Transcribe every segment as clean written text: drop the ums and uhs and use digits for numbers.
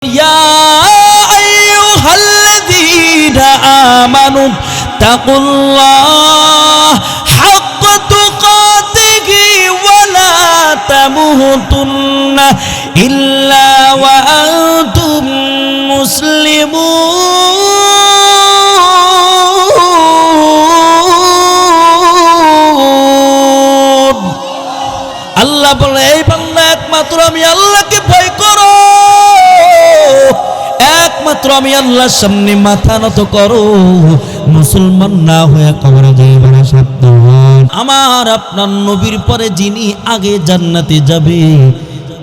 يا أيها الذين آمنوا اتقوا الله حق تقاته ولا تموتن إلا وأنتم مسلمون আল্লাহ বলে এই বান্দা একমাত্র আমি আল্লাহকে ভয় করো, একমাত্র আমি আল্লাহর সামনে মাথা নত করো, মুসলমান না হয়ে কবরে যাইবে না সাবধান। আমার আপনার নবীর পরে যিনি আগে জান্নাতে যাবে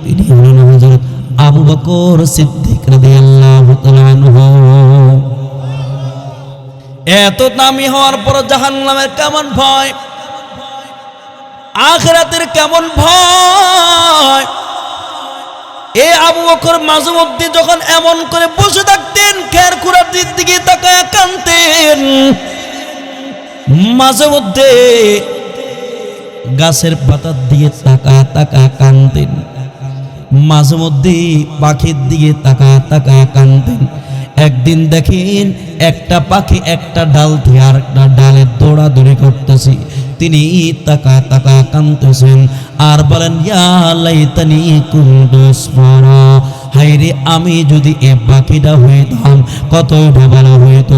তিনি হলেন হযরত আবু বকর সিদ্দিক রাদিয়াল্লাহু তাআলা আনহু। এত দামি হওয়ার পর জাহান্নামের কেমন ভয়, আখিরাতের কেমন ভয়। এ আবু বকর মাঝে মধ্যে যখন এমন করে বসে থাকতেন, খের খুঁড়ার দিকে তাকায় কাঁদতেন, মাঝে মধ্যে গাছের পাতার দিকে তাকায় তাকায় কাঁদতেন, মাঝে মধ্যে পাখির দিকে তাকায় তাকায় কাঁদতেন। একদিন দেখেন একটা পাখি একটা ডাল থেকে আরেকটা ডালে দৌড়াদৌড়ি করতেছে, তিনি তাকা তাকা কাঁদতেছেন আর বলেন ইয়া লাইতানি কুনতু আসফারা, হায়রে আমি যদি এ পাখিটা হইতাম কতই না ভালো হইতো,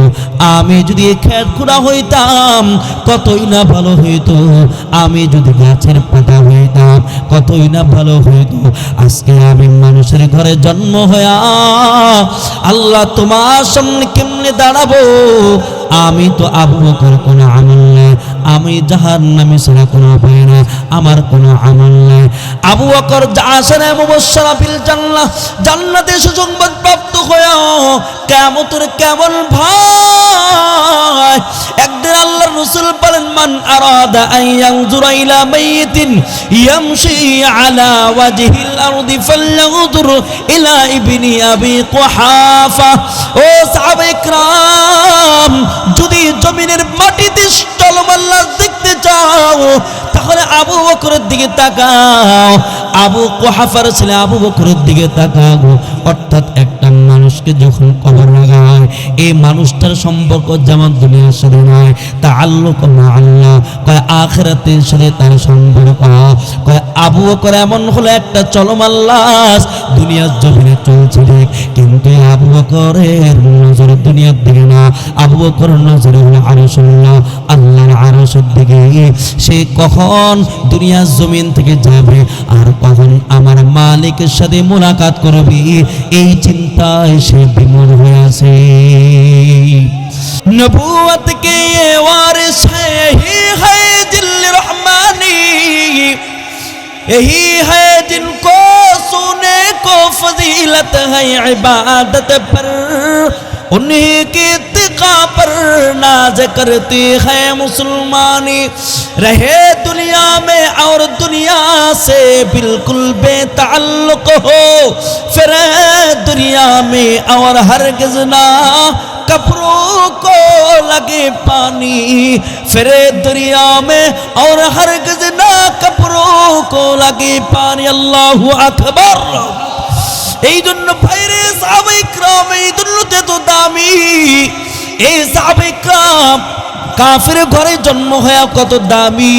আমি যদি খেত খুঁড়া হইতাম কতই না ভালো হইতো, আমি যদি গাছের পাতা হইতাম কতই না ভালো হইতো। আজকে আমি মানুষের ঘরে জন্ম হইয়া আল্লাহ তোমার সামনে কেমনে দাঁড়াবো? আমি তো আবু বকর কোনো আমল নাই, আমি জাহান্নামে ছাড়া কোনো উপায় নাই, আমার কোনো আমল নাই। আবু বকর আশারা মুবাশশারা বিল জান্নাহ, জান্নাতে সুসংবাদ প্রাপ্ত হয়েও কিয়ামতের কেমন ভয়। একদিন আল্লাহর রাসূল বলেন মান আরাদা আন ইয়ানজুরা ইলা মাইয়িতিন ইয়ামশি আলা ওয়াজহিল আরদি ফালইয়ানজুর ইলা ইবনি আবি কুহাফা। ও সাহাবায়ে কিরাম, যদি জমিনের মাটিতে চলমান লাশ দেখতে চাও তাহলে আবু বকরের দিকে তাকাও, আবু কুহাফার ছেলে আবু বকরের দিকে তাকাও। অর্থাৎ একটা মানুষকে যখন কবর লাগায় এই মানুষটার সম্পর্ক যেমন দুনিয়ার সাথে নয়, তাআল্লুক মা আল্লাহ, কয় আখিরাতের সাথে তার সম্পর্ক। কয় আবু বকর এমন হলো একটা চলমান লাশ, দুনিয়ার জমিনে চলছে ঠিক, কিন্তু আবু বকরের নজর দুনিয়ার দিকে না, আবু বকরের নজর হলো আরশুল্লাহ, আল্লাহর আরশের দিকে। সে কখন দুনিয়ার জমিন থেকে যাবে আর কখন আমার মালিকের সাথে মুলাকাত করবে এই চিন্তায় সে বিমূঢ় হয়ে আছে। নবুয়ত के ये वारिस है, यही है जिल्ल रहमानी, यही है जिनको सुने को फजीलत है इबादत पर, उन्हीं की इत्तिका पर नाज करती है मुसलमानी। रहे दुनिया में और दुनिया से बिल्कुल बेताल्लुक हो, फिर दुनिया में और हरगिज़ ना कब्रों को लगे पानी, फिर दुनिया में और हरगिज़ ना कब्रों को लगे पानी। अल्लाहु আকবার। এই জন্য ভাইরে সাহাবায়ে কিরাম এই দুনিয়াতে তো দামি, এই সাহাবায়ে কিরাম কাফের ঘরে জন্ম হয়ে কত দামি।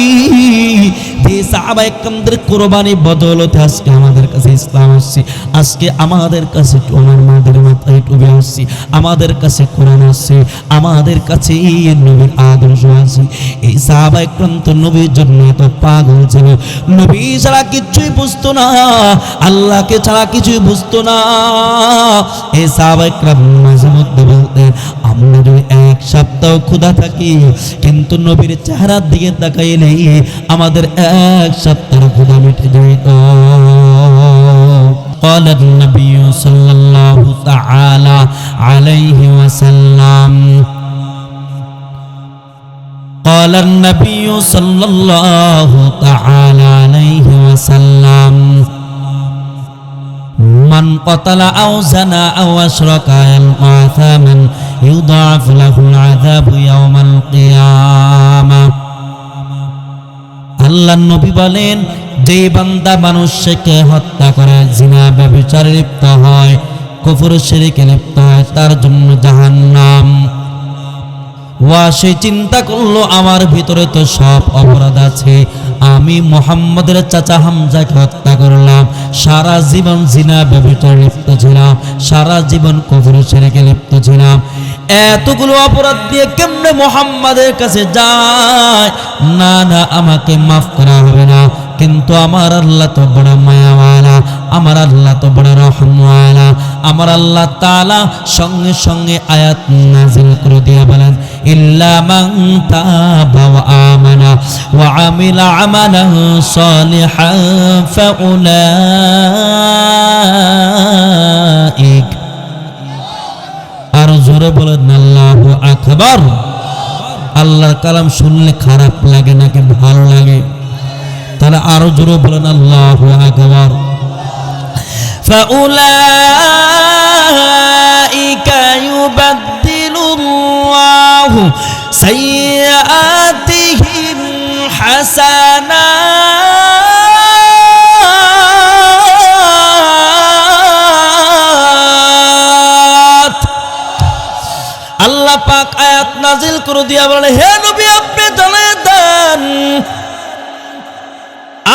এই সাহাবায়ে কিরামদের কুরবানি বদৌলতে আজকে আমাদের কাছে ইসলাম আসছে, আজকে আমাদের কাছে ওনার মাদের মাথায় টুপি আসছে, আমাদের কাছে কোরআন আসছে, আমাদের কাছে নবীর আদর্শ আছে। এই সাহাবায়ে কিরাম তো নবীর জন্য এত পাগল ছিল, নবী ছাড়া কিছুই বুঝতো না, আল্লাহকে ছাড়া কিছুই বুঝতো না। এই সাহাবায়ে কিরাম মাঝে মধ্যে বলতেন আমরা যদি এক সপ্তাহ ক্ষুধা থাকি কিন্তু নবীর চেহারার দিকে তাকাইলে আমাদের এক সপ্তাহ ক্ষুধা মিটে যেত। قال النبي صلى الله تعالى عليه وسلم قال النبي صلى الله تعالى عليه وسلم من قتل أو زنى أو أشرك يلقى أثاما يضاعف له العذاب يوم القيامة। আল্লাহর নবী বলেন যে বান্দা মানুষকে হত্যা করে জিনা ব্যভিচারে লিপ্ত হয় কুফর শিরকে লিপ্ত হয় তার জন্য জাহান্নাম। সে চিন্তা করলো আমার ভিতরে তো সব অপরাধ আছে, আমি মুহাম্মদের চাচা হামজাকে হত্যা করলাম, সারা জীবন জিনা ব্যভিচারে লিপ্ত ছিলাম, সারা জীবন কুফর শিরকে লিপ্ত ছিলাম, এতগুলো অপরাধ দিয়ে কেমনে মুহাম্মাদের কাছে যায়? না না, আমাকে মাফ করা হবে না। কিন্তু আমার আল্লাহ তো বড় মায়াওয়ালা, আমার আল্লাহ তো বড় রহমওয়ালা। আমার আল্লাহ তাআলা সঙ্গে সঙ্গে আয়াত নাযিল করে দিয়ে বলেন, ইল্লা মান তাবা ওয়া আমানা ওয়া আমিলা আমালান সালিহান ফাউলাইক। আর জোরে বলেন আল্লাহু আকবার। আল্লাহর কালাম শুনলে খারাপ লাগে নাকি ভালো লাগে? তাহলে আরো জোরে বলেন আল্লাহু আকবার। ফাউলাইকা ইউবাদদিলুল্লাহু সাইয়্যাতিহিম হাসানাত। আল্লাহ পাক আয়াত নাজিল করে দিয়া বলে, হে নবী আপনি জানিয়ে দেন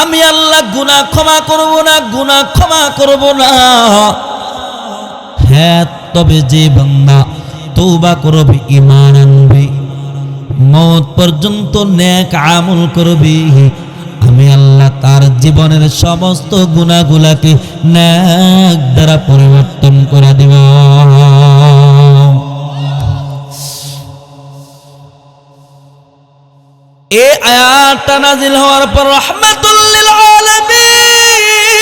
আমি আল্লাহ গুনাহ ক্ষমা করব না, গুনাহ ক্ষমা করব না। হ্যাঁ, তবে যে বান্দা তওবা করবে, ঈমান আনবে, মওত পর্যন্ত নেক আমল করবে, আমি আল্লাহ তার জীবনের সমস্ত গুনাহগুলোকে নেক দ্বারা পরিবর্তন করে দেব। এই আয়াতটা নাযিল হওয়ার পর রাহমাতুল লিল আলামিন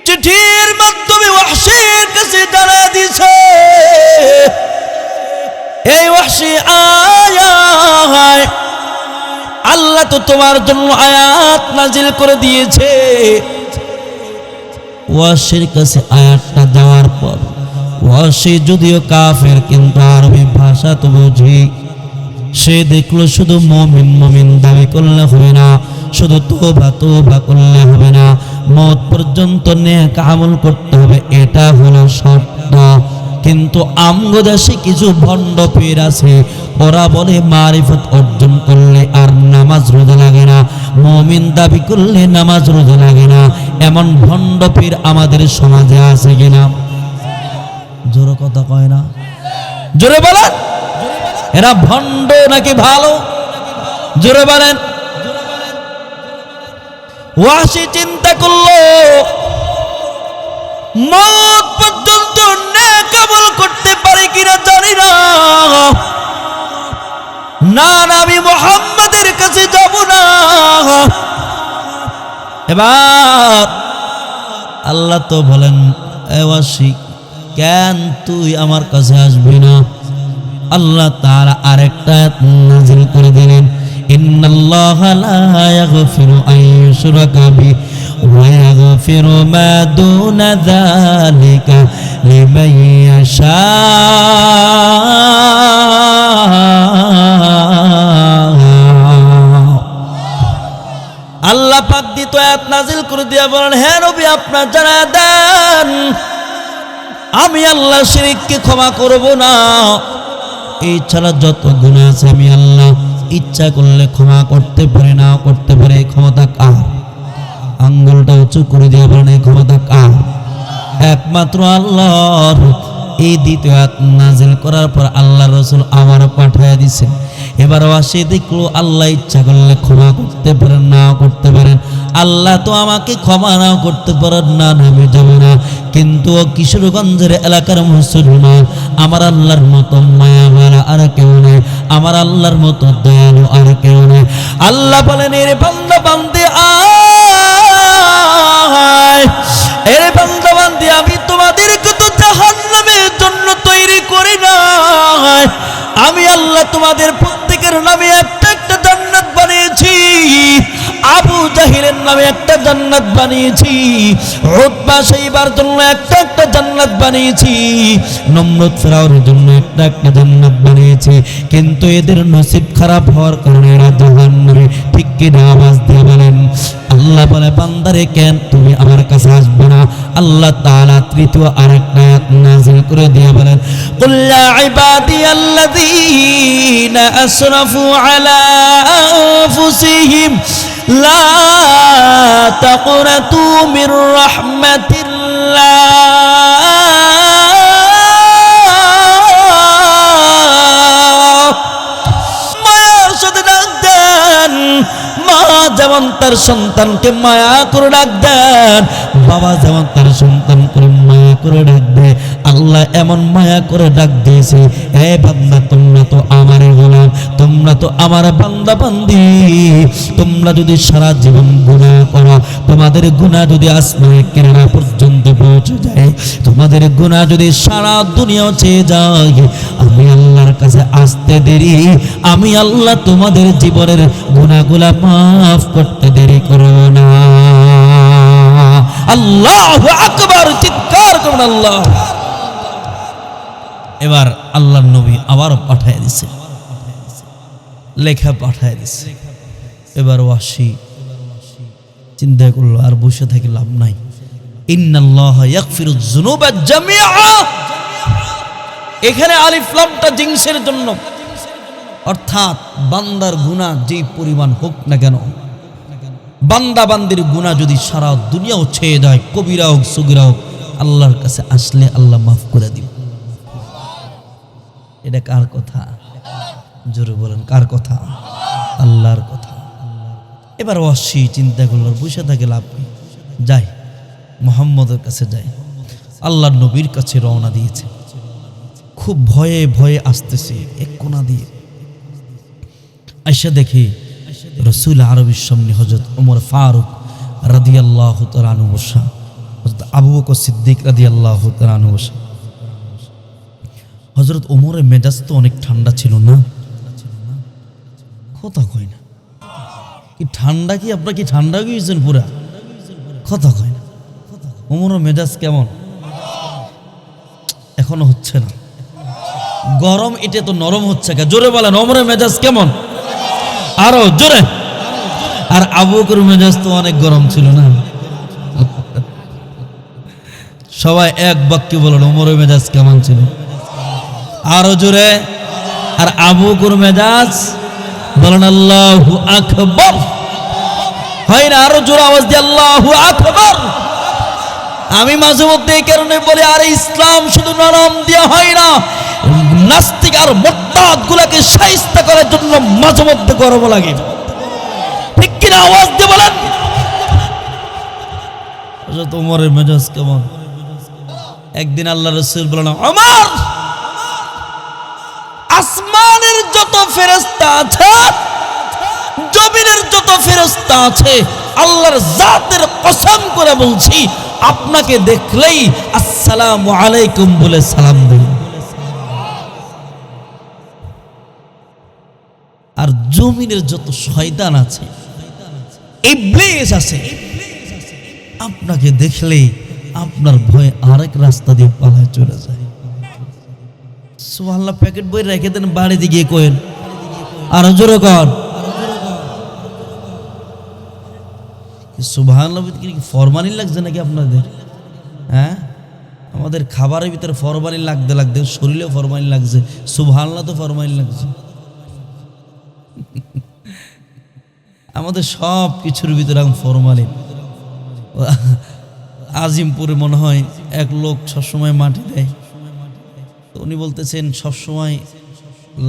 চিঠির মাধ্যমে ওয়াহশীর কাছে জানিয়ে দিয়েছে, এই ওয়াহশী আয়াত আল্লাহ তো তোমার জন্য আয়াত নাযিল করে দিয়েছে। ওয়াহশীর কাছে আয়াতটা যাওয়ার পর ওয়াহশী যদিও কাফের কিন্তু আরবি ভাষা তো বুঝি, সে দেখলো শুধু মুমিন মুমিন দাবি করলে হবে না, শুধু তওবা তওবা করলে হবে না, মওত পর্যন্ত নেক আমল করতে হবে, এটা হলো শর্ত। কিন্তু আমগো দেশে কিছু ভণ্ড পীর আছে, ওরা বলে মারিফত অর্জন করলে আর নামাজ রোজা লাগে না, মুমিন দাবি করলে নামাজ রোজা লাগে না। এমন ভণ্ড পীর আমাদের সমাজে আছে কিনা? জোরে কথা কয় না, জোরে বলেন। এরা ভণ্ড নাকি ভালো? জোরে বলেন। ওয়াহশী চিন্তা করলো মওত পর্যন্ত নেক আমল করতে পারে কিনা জানি না, না না আমি মুহাম্মাদের কাছে যাব না। এবার আল্লাহ তো বলেন, এ ওয়াহশী কেন তুই আমার কাছে আসবি না? আল্লাহ তাআলা আরেকটা আয়াত নাযিল করে দিলেন, ইন্নাল্লাহা লা ইয়াগফিরু আন ইউশরাকা বিহি ওয়া ইয়াগফিরু মা দুনা যালিকা লিমান ইয়াশা। আল্লাহ পাক দ্বিতীয় আয়াত নাযিল করে দিয়া বলেন, হে নবী আপনার জানায়া দেন আমি আল্লাহ শিরককে ক্ষমা করব না। এই ছাড়া যত গুনাহ আছে আমি আল্লাহ ইচ্ছা করলে ক্ষমা করতে পারি, না করতে পারে, এই ক্ষমতা কার? আঙ্গুলটা উঁচু করে দিয়ে বলেন, এই ক্ষমতা কার? একমাত্র আল্লাহর। এই দ্বিতীয় আয়াত নাযিল করার পর আল্লাহ রাসূল আমার পাঠিয়ে দিয়েছেন। এবার ওয়াহশী দেখলো আল্লাহ ইচ্ছা করলে ক্ষমা করতে পারেন, না করতে পারেন। আল্লাহ তো আমাকে ক্ষমা না করতে পারেন, না আমি যাব না। কিন্তু কিশোরগঞ্জের এলাকার মুসলমান, আমার আল্লাহর মতো মায়াওয়ালা আর কেউ নেই, আমার আল্লাহর মতো দয়ালু আর কেউ নেই। আল্লাহ বলেন, এর বান্দা বান্দি আয়, এর বান্দা বান্দি আমি তোমাদেরকে তো জাহান্নামের জন্য তৈরি করি না, আমি আল্লাহ তোমাদের প্রত্যেকের নামে একটা একটা জান্নাত বানিয়েছি। আবু জাহিলের নামে একটা জান্নাত বানিয়েছি, উতবা শাইবার জন্য একটা একটা জান্নাত বানিয়েছি, নমরুদ ফিরাউনের জন্য একটা একটা জান্নাত বানিয়েছি, কিন্তু এদের নসিব খারাপ হওয়ার কারণে এরা জাহান্নামে। ঠিক কিনা? আওয়াজ দিয়ে বলেন। আল্লাহ বলে, বান্দারে কেন তুমি আমার কাছে আসবে না? আল্লাহ তাআলা তৃতীয় আরেকটা আয়াত নাযিল করে দিয়ে বলেন, কুল ইয়া ইবাদিয়াল্লাযীনা আসরাফু আলা আনফুসিহিম লা তাকনাতু মির রাহমাতিল্লাহ। মায়ার সাথে ডাক দেন। মা যেমন তার সন্তানকে মায়া করে ডাক দেন, বাবা যেমন তার সন্তানকে মায়া করে ডাক দেয়, আল্লাহ এমন মায়া করে ডাক দিয়েছে, হে বান্দা তোমরা তো আমারই গোলাম, তোমরা তো আমার বান্দা বান্দি। তোমরা যদি সারা জীবন গুনাহ করো, তোমাদের গুনাহ যদি আসমানের কিনারা পর্যন্ত পৌঁছে যায়, তোমাদের গুনাহ যদি সারা দুনিয়া চেয়ে যায়, আমি আল্লাহর কাছে আসতে দেরি, আমি আল্লাহ তোমাদের জীবনের গুনাহগুলা মাফ করতে দেরি করো না। আল্লাহু আকবার, চিৎকার করুন আল্লাহ। এবার আল্লাহর নবী আবারও পাঠিয়ে দিছে, লেখা পাঠিয়ে দিছে। এবার ওয়াসি চিন্তা করলো, আর বসে থেকে লাভ নাই। ইন্নাল্লাহা ইয়াগফিরুয যুনুবা জামিআ। এখানে আলিফ লামটা জিনসের জন্য, অর্থাৎ বান্দার গুনাহ যেই পরিমাণ হোক না কেন, বান্দা বান্দির গুনাহ যদি সারা দুনিয়াও ছেয়ে যায়, কবিরা হোক সগীরা হোক, আল্লাহর কাছে আসলে আল্লাহ মাফ করে দিবে। এটা কার কথা? জোরে বলেন, কার কথা? আল্লাহর কথা। এবার ওয়াসি চিন্তা করলো, বসে থাকে লাভ নেই, যাই মুহাম্মদের কাছে যাই। আল্লাহর নবীর কাছে রওনা দিয়েছে, খুব ভয়ে ভয়ে আসতেছে এক কোণা দিয়ে। আইসা দেখে রসুল আরবির সামনে হযরত ওমর ফারুক রাদিয়াল্লাহু তাআলা আনহু বসা, হযরত আবু বকর সিদ্দিক রাদিয়াল্লাহু তাআলা আনহু বসা। হযরত ওমরের মেজাজ তো অনেক ঠান্ডা ছিল না? কথা কয় না কি ঠান্ডা, কি আপনারা কি ঠান্ডা গিয়েছেন পুরা? কথা কয় না। ওমরের মেজাজ কেমন? এখনো হচ্ছে না গরম, এটা তো নরম হচ্ছে। জোরে বলেন, ওমরের মেজাজ কেমন? আরো জোরে। আর আবু বকর মেজাজ তো অনেক গরম ছিল না? সবাই এক বাক্যে বলেন, ওমরের মেজাজ কেমন ছিল? আরো জোরে। আর আবু বকর মেজাজ বলেন আল্লাহু আকবার। হয় না? আরো জোরে আওয়াজ দিয়ে আল্লাহু আকবার। আমি মাঝে মধ্যে এই কারণে বলি, আরে ইসলাম শুধু নরম দিয়ে হয় না, নাস্তিক আর মুরতাদ গুলাকে শায়েস্তা করার জন্য মাঝে মধ্যে গরম লাগে। ঠিক কিনা? আওয়াজ দিয়ে বলেন। হযরত ওমরের মেজাজ কেমন? একদিন আল্লাহ রাসূল বলেন, ওমর, আসমানের যত ফেরেশতা আছে, জমিনের যত ফেরেশতা আছে, আল্লাহর জাতের কসম করে বলছি, আপনাকে দেখলেই আসসালামু আলাইকুম বলে সালাম দেব। আর জমিনের যত শয়তান আছে, ইবলিস আছে, আপনাকে দেখলেই আপনার ভয়ে আরেক রাস্তা দিয়ে পালায় চলে যায়। সুবহানাল্লাহ। প্যাকেট বই রেখে দেন, বাড়িতে গিয়ে কইেন, আর জোরে কর সুবহানাল্লাহ। ফরমালিন লাগছে নাকি আপনাদের? হ্যাঁ, আমাদের খাবারের ভিতরে ফরমালিন লাগতে লাগতে শরীরে ফরমালিন লাগছে, সুবহানাল্লাহ তো ফরমালিন লাগছে। আমাদের সব কিছুর ভিতরে এখন ফরমালিন। আজিমপুরে মনে হয় এক লোক সবসময় মাটি দেয়, তো উনি বলতেছেন সবসময়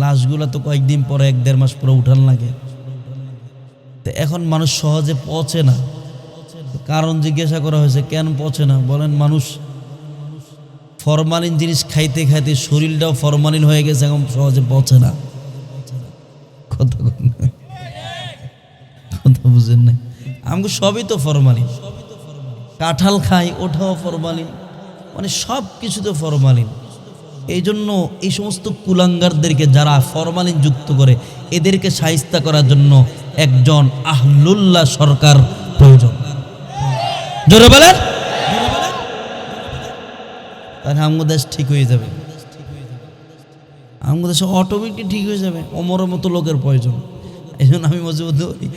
লাশগুলা তো কয়েকদিন পরে 1-1.5 মাস পরে উঠান লাগে, তো এখন মানুষ সহজে পচে না। কারণ জিজ্ঞাসা করা হয়েছে, কেন পচে না? বলেন, মানুষ ফরমালিন জিনিস খাইতে খাইতে শরীরটাও ফরমালিন হয়ে গেছে, এখন সহজে পচে না। কথা বুঝেন না? আমাকে সবই তো ফরমালিন। কাঁঠাল খাই, ওঠাও ফরমালিন, মানে সব কিছুতে ফরমালিন। এই জন্য এই সমস্ত কুলাঙ্গারদেরকে যারা ফরমালিন যুক্ত করে, এদেরকে শায়েস্তা করার জন্য একজন আহলুল্লাহ সরকার প্রয়োজন। জোরে বলেন, তাহলে আমাদের দেশ ঠিক হয়ে যাবে, আমাদের দেশে অটোমেটিক ঠিক হয়ে যাবে। ওমরের মতো লোকের প্রয়োজন। এই জন্য আমি মজবুত করি,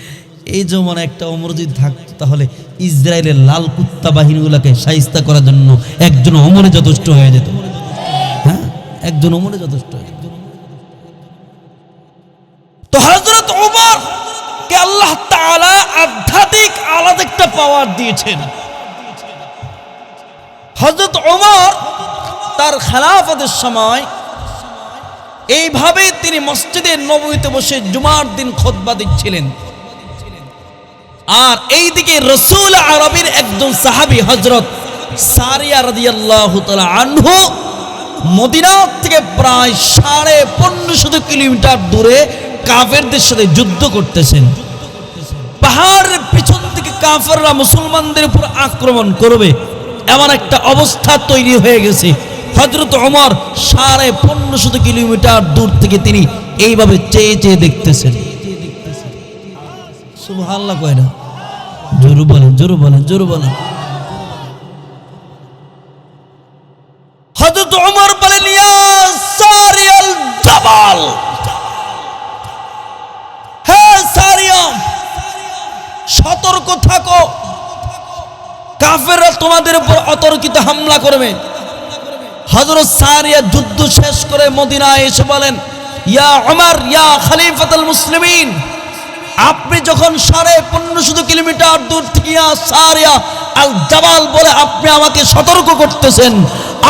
এই জমানে একটা ওমর যদি থাকতো তাহলে ইসরায়েলের লাল কুত্তা বাহিনীগুলোকে শায়েস্তা করার জন্য একজন ওমরে যথেষ্ট হয়ে যেত। হ্যাঁ, একজন ওমরে যথেষ্ট হয়ে যেত। তো হযরত ওমর কে আল্লাহ তাআলা আধ্যাত্মিক আলাদা একটা পাওয়ার দিয়েছেন। হযরত ওমর তার খেলাফতের সময় এইভাবে তিনি মসজিদে নববীতে বসে জুমার দিন খুতবা দিচ্ছিলেন। আর এইদিকে রাসূল আরবির একজন সাহাবী হযরত সারিয়া রাদিয়াল্লাহু তাআলা আনহু মদিনা থেকে প্রায় 1550 কিলোমিটার দূরে কাফেরদের সাথে যুদ্ধ করতেছেন। পাহাড়ের পিছন থেকে কাফেররা মুসলমানদের উপর আক্রমণ করবে এমন একটা অবস্থা তৈরি হয়ে গেছে। হযরত ওমর 1550 কিলোমিটার দূর থেকে তিনি এইভাবে চেয়ে চেয়ে দেখতেছেন। সুবহানাল্লাহ কয় না? জোরে বলেন, জোরে বলেন, জোরে বলেন। হযরত ওমর বলেন, ইয়া সারিয়াল জাবাল, হে সারিয়া, সতর্ক থাকো, কাফেররা তোমাদের উপর অতর্কিত হামলা করবে। হযরত সারিয়া যুদ্ধ শেষ করে মদিনায় এসে বলেন, ইয়া ওমর, ইয়া খলিফাতুল মুসলিমিন, আপনি যখন 1550 কিলোমিটার দূর থেকে ইয়া সারিয়া আল জাবাল বলে আপনি আমাকে সতর্ক করতেছেন,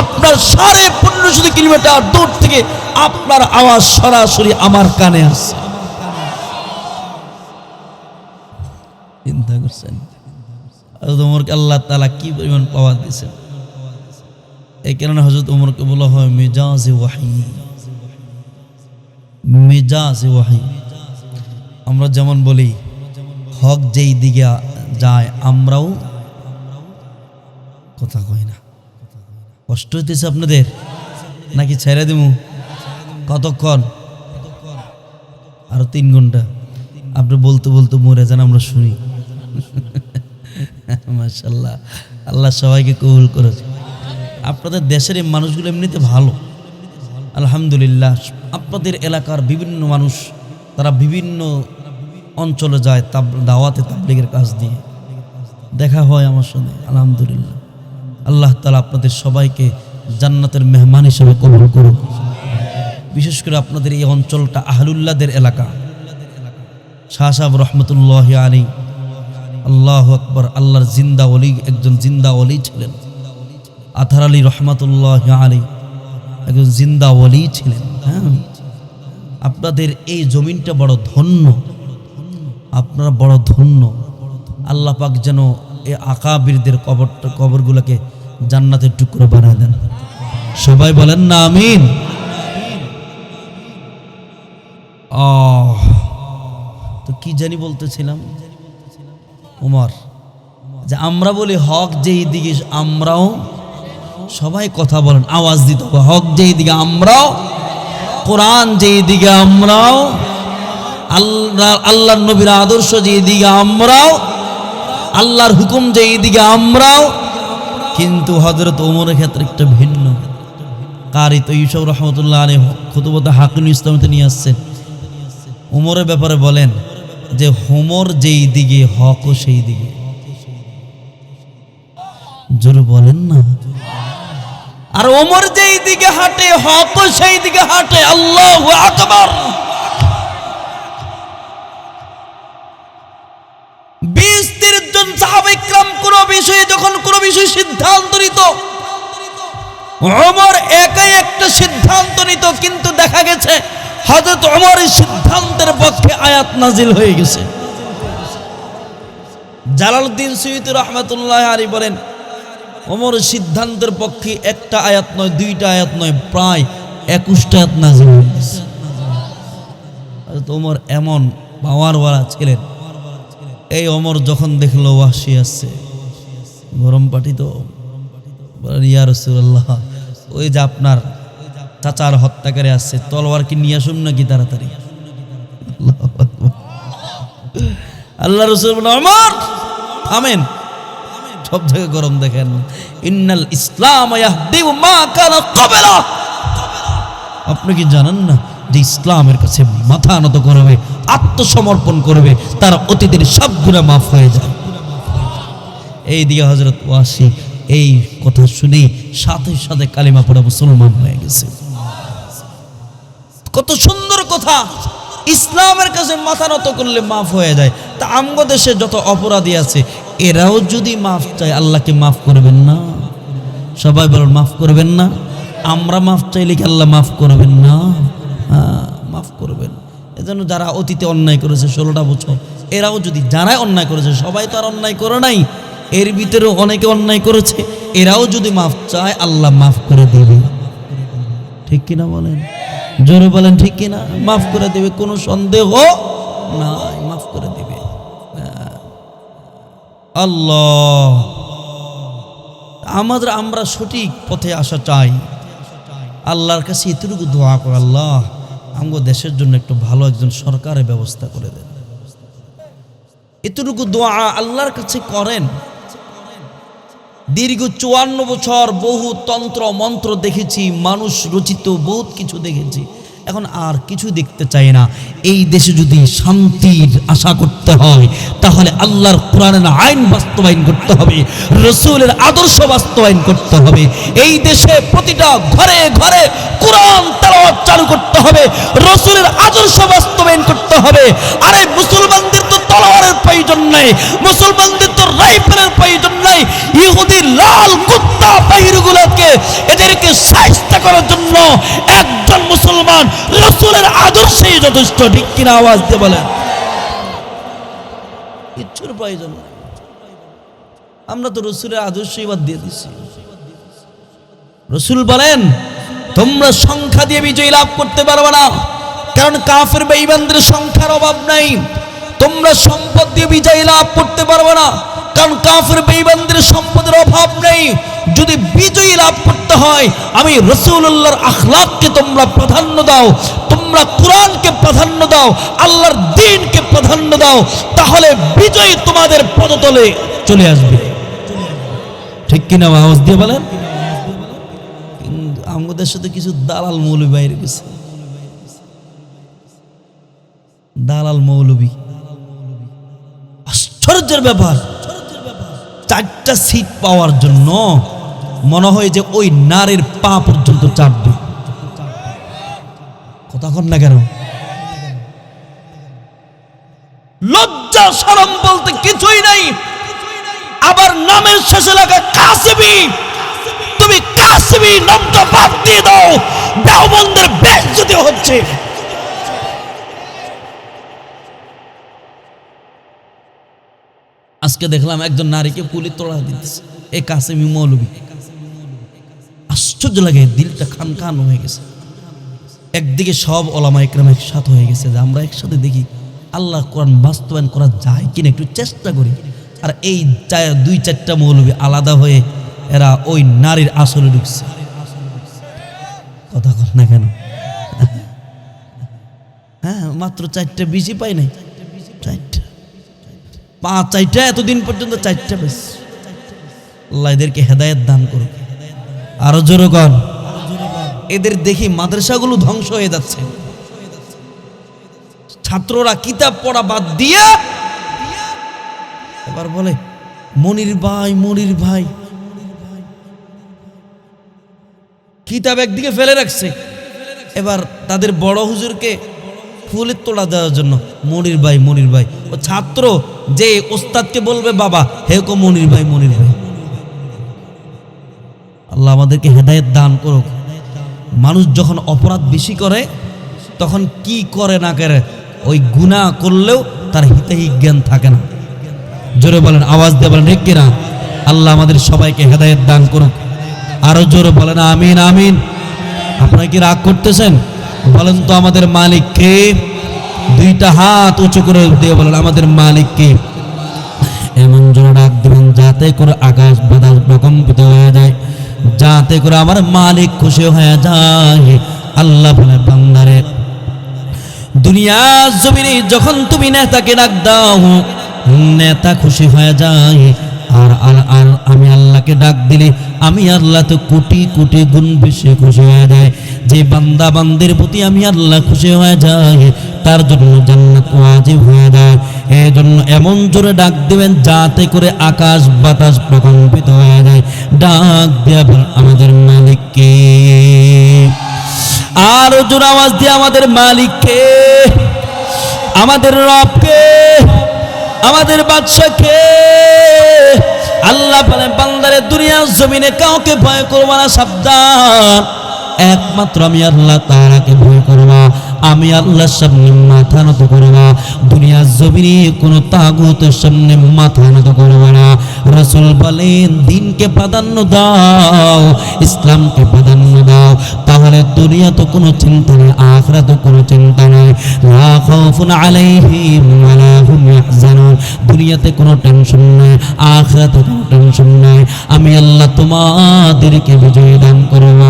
আপনার 1550 কিলোমিটার দূর থেকে আপনার আওয়াজ সরাসরি আমার কানে আসছে। চিন্তা করছেন ওমরকে আল্লাহ তাআলা কি পরিমাণ পাওয়ার দিয়েছেন। এই কারণে হযরত ওমরকে বলা হয় মিজাজে ওয়াহী, মিজাজে ওয়াহী। আমরা যেমন বলি হক যেই দিকে যায় আমরাও কথা কই না। কষ্ট হইতেছে আপনাদের নাকি ছেড়ে দিমু? কতক্ষণ? আরো 3 ঘন্টা। আপনি বলতে বলতে মরে যান, আমরা শুনি। মাশাআল্লাহ, আল্লাহ সবাইকে কবুল করেছে। আপনাদের দেশের এই মানুষগুলো এমনিতে ভালো, আলহামদুলিল্লাহ। আপনাদের এলাকার বিভিন্ন মানুষ তারা বিভিন্ন অঞ্চলে যায় দাওয়াতে তাবলীগের কাজ দিয়ে, দেখা হয় আমার সঙ্গে, আলহামদুলিল্লাহ। আল্লাহ তাআলা আপনাদের সবাইকে জান্নাতের মেহমান হিসেবে কবুল করুক। বিশেষ করে আপনাদের এই অঞ্চলটা আহলুল্লাহদের এলাকা। শাহ সাহেব রহমতুল্লাহি আলাইহি, আল্লাহু আকবার, আল্লাহর জিন্দা ওলি, একজন জিন্দা ওলি ছিলেন। আথার আলী রহমতুল্লাহি আলাইহি একজন জিন্দা ওলি ছিলেন। হ্যাঁ, আপনাদের এই জমিনটা বড় ধন্য, আপনারা বড় ধন্য। আল্লাহ পাক যেন এই আকাবিরদের কবরগুলোকে জান্নাতের টুকরো বানিয়ে দেন। সবাই বলেন না আমিন। তো কি জানি বলতেছিলাম, ওমর, যে আমরা বলি হক যেই দিকে আমরাও, সবাই কথা বলেন, আওয়াজ দিতে হবে, হক যেই দিকে আমরাও, কোরআন যেই দিকে আমরাও, আল্লাহর নবীর আদর্শ যেই দিকে আমরাও, আল্লাহর হুকুম যেই দিকে আমরাও। কিন্তু হযরত ওমরের ক্ষেত্রে একটা ভিন্ন। কারি তো ইউসুফ রহমতুল্লাহ আলাইহি খুতুবতে হাকিমুল ইসলামতে নিয়ে আসছেন। ওমরের ব্যাপারে বলেন যে ওমর যেই দিকে হকও সেই দিকে। জোরে বলেন না। আর ওমর যেই দিকে হাঁটে হকও সেই দিকে হাঁটে। আল্লাহু আকবার। 20-30 জন সাহাবা ইকরাম কোন বিষয়ে যখন কোন বিষয় সিদ্ধান্ত নিত, ওমর একাই একটা সিদ্ধান্ত নিত, কিন্তু দেখা গেছে হযরত ওমরের সিদ্ধান্তের পক্ষে আয়াত নাজিল হয়ে গেছে। জালালউদ্দিন সুয়ুতী রাহমাতুল্লাহ আলাইহি বলেন, ওমরের সিদ্ধান্তের পক্ষে একটা আয়াত নয়, 2টা আয়াত নয়, প্রায় 21টা আয়াত নাজিল হয়ে গেছে। হযরত ওমর এমন পাওয়ারওয়ালা ছিলেন। এই ওমর যখন দেখলো ওয়াহশী আসছে, গরম পাটি তো, ইয়া রাসূলুল্লাহ, ওই যে আপনার চাচার হত্যাকারী আসছে, তলোয়ার কি নিয়ে আসুন নাকি তাড়াতাড়ি? আল্লাহ রাসূল বলেন ওমর থামেন, সব জায়গায় গরম দেখেন। ইন্নাল ইসলাম ইয়াহদি মা কানা ক্বাবলা, আপনি কি জানেন না যে ইসলামের কাছে মাথা নত করবে, আত্মসমর্পণ করবে, তার অতীতের সব গুনাহ মাফ হয়ে যায়। এই দিকে হযরত ওয়াসি এই কথা শুনে সাথে সাথে কালিমা পড়ে মুসলমান হয়ে গেছে। কত সুন্দর কথা, ইসলামের কাছে মাথা নত করলে মাফ হয়ে যায়। তা আমগো দেশে যত অপরাধী আছে এরাও যদি মাফ চায় আল্লাহকে মাফ করবেন না? সবাই বলেন মাফ করবেন না? আমরা মাফ চাইলে কি আল্লাহ মাফ করবেন না? হ্যাঁ, মাফ করবেন। এজন্য যারা অতীতে অন্যায় করেছে 16টা বছর, এরাও যদি যারাই অন্যায় করেছে, সবাই তো আর অন্যায় করে নাই, এর ভিতরেও অনেকে অন্যায় করেছে, এরাও যদি মাফ চায় আল্লাহ মাফ করে দেবে। ঠিক কিনা বলেন? জোরে বলেন ঠিক কিনা? মাফ করে দেবে, কোনো সন্দেহ নাই, মাফ করে দেবে। আল্লাহ আমরা সঠিক পথে আসা চাই। আল্লাহর কাছে এতটুকু দোয়া করে, আল্লাহ আমগো দেশের জন্য একটু ভালো একজন সরকারের ব্যবস্থা করে দেন। এতটুকু দোয়া আল্লাহর কাছে করেন। দীর্ঘ 54 বছর বহু তন্ত্র মন্ত্র দেখেছি, মানুষ রচিত বহুত কিছু দেখেছি, এখন আর কিছু দেখতে চাই না। এই দেশে যদি শান্তির আশা করতে হয় তাহলে আল্লাহর কোরআনের আইন বাস্তবায়ন করতে হবে, রাসূলের আদর্শ বাস্তবায়ন করতে হবে। এই দেশে প্রতিটা ঘরে ঘরে কোরআন তেলাওয়াত চালু করতে হবে, রাসূলের আদর্শ বাস্তবায়ন করতে হবে। আরে মুসলমানদের তো তলোয়ারের প্রয়োজন নাই, মুসলমানদের তো রাইফেলের প্রয়োজন নাই। ইহুদি লাল কুত্তা বাহিরগুলোকে এদেরকে শায়েস্তা করার জন্য একজন মুসলমান রাসূলের আদর্শই যথেষ্ট। ঠিক কিনা? আওয়াজ দিয়ে বলেন। কিচ্ছুর প্রয়োজন নাই, আমরা তো রাসূলের আদর্শই বাদ দিয়ে দিচ্ছি। রাসূল বলেন তোমরা সংখ্যা দিয়ে বিজয় লাভ করতে পারবে না, কারণ কাফের বেঈমানদের সংখ্যার অভাব নাই। তোমরা সম্পদ দিয়ে বিজয় লাভ করতে পারবে না, কারণ কাফের বেঈমানদের সম্পদের অভাব নেই। যদি বিজয় লাভ করতে হয় আমি রাসূলুল্লাহর আখলাককে তোমরা প্রাধান্য দাও, তোমরা কোরআনকে প্রাধান্য দাও, আল্লাহর দ্বীনকে প্রাধান্য দাও, তাহলে বিজয় তোমাদের পদতলে চলে আসবে। ঠিক কিনা? আওয়াজ দিয়ে বলেন। আমাদের সাথে কিছু দালাল মৌলবী বাইরে গেছে, দালাল মৌলবী। আশ্চর্যের ব্যাপার, 4টা সিট পাওয়ার জন্য মনে হয় যে ওই নারীর পা পর্যন্ত চাটবে। কথা কন না কেন? লজ্জা শরম বলতে কিছুই নাই। আবার নামের শেষে লাগা কাসেমি, তুমি কাসেমি নামটা বাদ দিয়ে দাও, দেওবন্দের বেইজ্জতি হচ্ছে। আজকে দেখলাম একজন নারীকে পুলিশ তোলা দিতেছে, এ কাসেমি মৌলবী। আশ্চর্য লাগে, দিলটা খান খান হয়ে গেছে। একদিকে সব ওলামা ইকরাম একসাথে হয়ে গেছে যে আমরা একসাথে দেখি আল্লাহ কোরআন বাস্তবায়ন করা যায় কিনা, একটু চেষ্টা করি। আর এই 2-4টা মৌলবী আলাদা হয়ে এরা ওই নারীর আসরে ঢুকছে। কথা কর না কেন? হ্যাঁ, মাত্র 4টা, বেশি পাই নাই, 4টা 5-4টা, এতদিন পর্যন্ত 4টা বেশ। আল্লাহ এদেরকে হেদায়েত দান করুক। আরো জোরে কর। এদের দেখি মাদ্রাসাগুলো ধ্বংস হয়ে যাচ্ছে, ছাত্ররা কিতাব পড়া বাদ দিয়ে এবার বলে মনির ভাই, মনির ভাই। কিতাব একদিকে ফেলে রাখছে, এবার তাদের বড় হুজুরকে ফুলের তোড়া দেওয়ার জন্য মনির ভাই, মনির ভাই। ও ছাত্র যে ওস্তাদকে বলবে বাবা, হে কো মনির ভাই, মনির ভাই। আল্লাহ আমাদেরকে হেদায়েত দান করুক। মানুষ যখন অপরাধ বেশি করে তখন কি করে না করে, ওই গুনাহ করলেও তার হিতাহিত জ্ঞান থাকে না। জোরে বলেন, আওয়াজ দিয়ে বলেন ঠিক কিনা? আল্লাহ আমাদের সবাইকে হেদায়েত দান করুক। আরো জোরে বলেন আমিন, আমিন। আপনারা কি রাগ করতেছেন? বলেন তো আমাদের মালিক কে? 2টা হাত উঁচু করে দিয়ে বলেন আমাদের মালিক কে? এমন জোরে ডাক দিবেন যাতে করে আকাশ বাতাস প্রকম্পিত হয়ে যায়, যাতে করে আমার মালিক খুশি হয়ে যায়। আল্লাহ বলে বান্দারে দুনিয়ার জমিনে যখন তুমি নেতাকে ডাক দাও, নেতা খুশি হয়ে যায়। আর আর আর আমি আল্লাহকে ডাক দিলে আমি আল্লাহ তো কোটি কোটি গুণ বেশি খুশি হয়ে যায়। যে বান্দা বান্দির প্রতি আমি আল্লাহ খুশি হয়ে যায়, তার জন্য জান্নাত ওয়াজিব হয়ে যায়। এই জন্য এমন জোরে ডাক দিবেন যাতে করে আকাশ বাতাস প্রকম্পিত হয়ে যায়। ডাক দিয়ে আমাদের মালিককে, আর জোরে আওয়াজ দিয়ে আমাদের মালিককে, আমাদের রবকে, আমাদের বাদশাকে। আল্লাহ বলেন বান্দারে দুনিয়ার জমিনে কাউকে ভয় করবা না, সাবধান, একমাত্র আমি আল্লাহ তাআলাকে ভয় করবা, আমি আল্লাহর সামনে মাথা নত করবা। দুনিয়ার জমিনে কোনো তাগুতের সামনে মাথা নত করবা না। রাসূল বলেন দিনকে প্রাধান্য দাও, ইসলামকে প্রাধান্য দাও, তাহলে দুনিয়া তো কোনো চিন্তা নেই, আখিরাতে কোনো চিন্তা নেই। লা খাউফুন আলাইহিম ওয়া লা হুম ইয়াহজানুন, দুনিয়াতে কোনো টেনশন নেই, আখিরাতে কোনো টেনশন নেই। আমি আল্লাহ তোমাদেরকে বিজয় দান করব।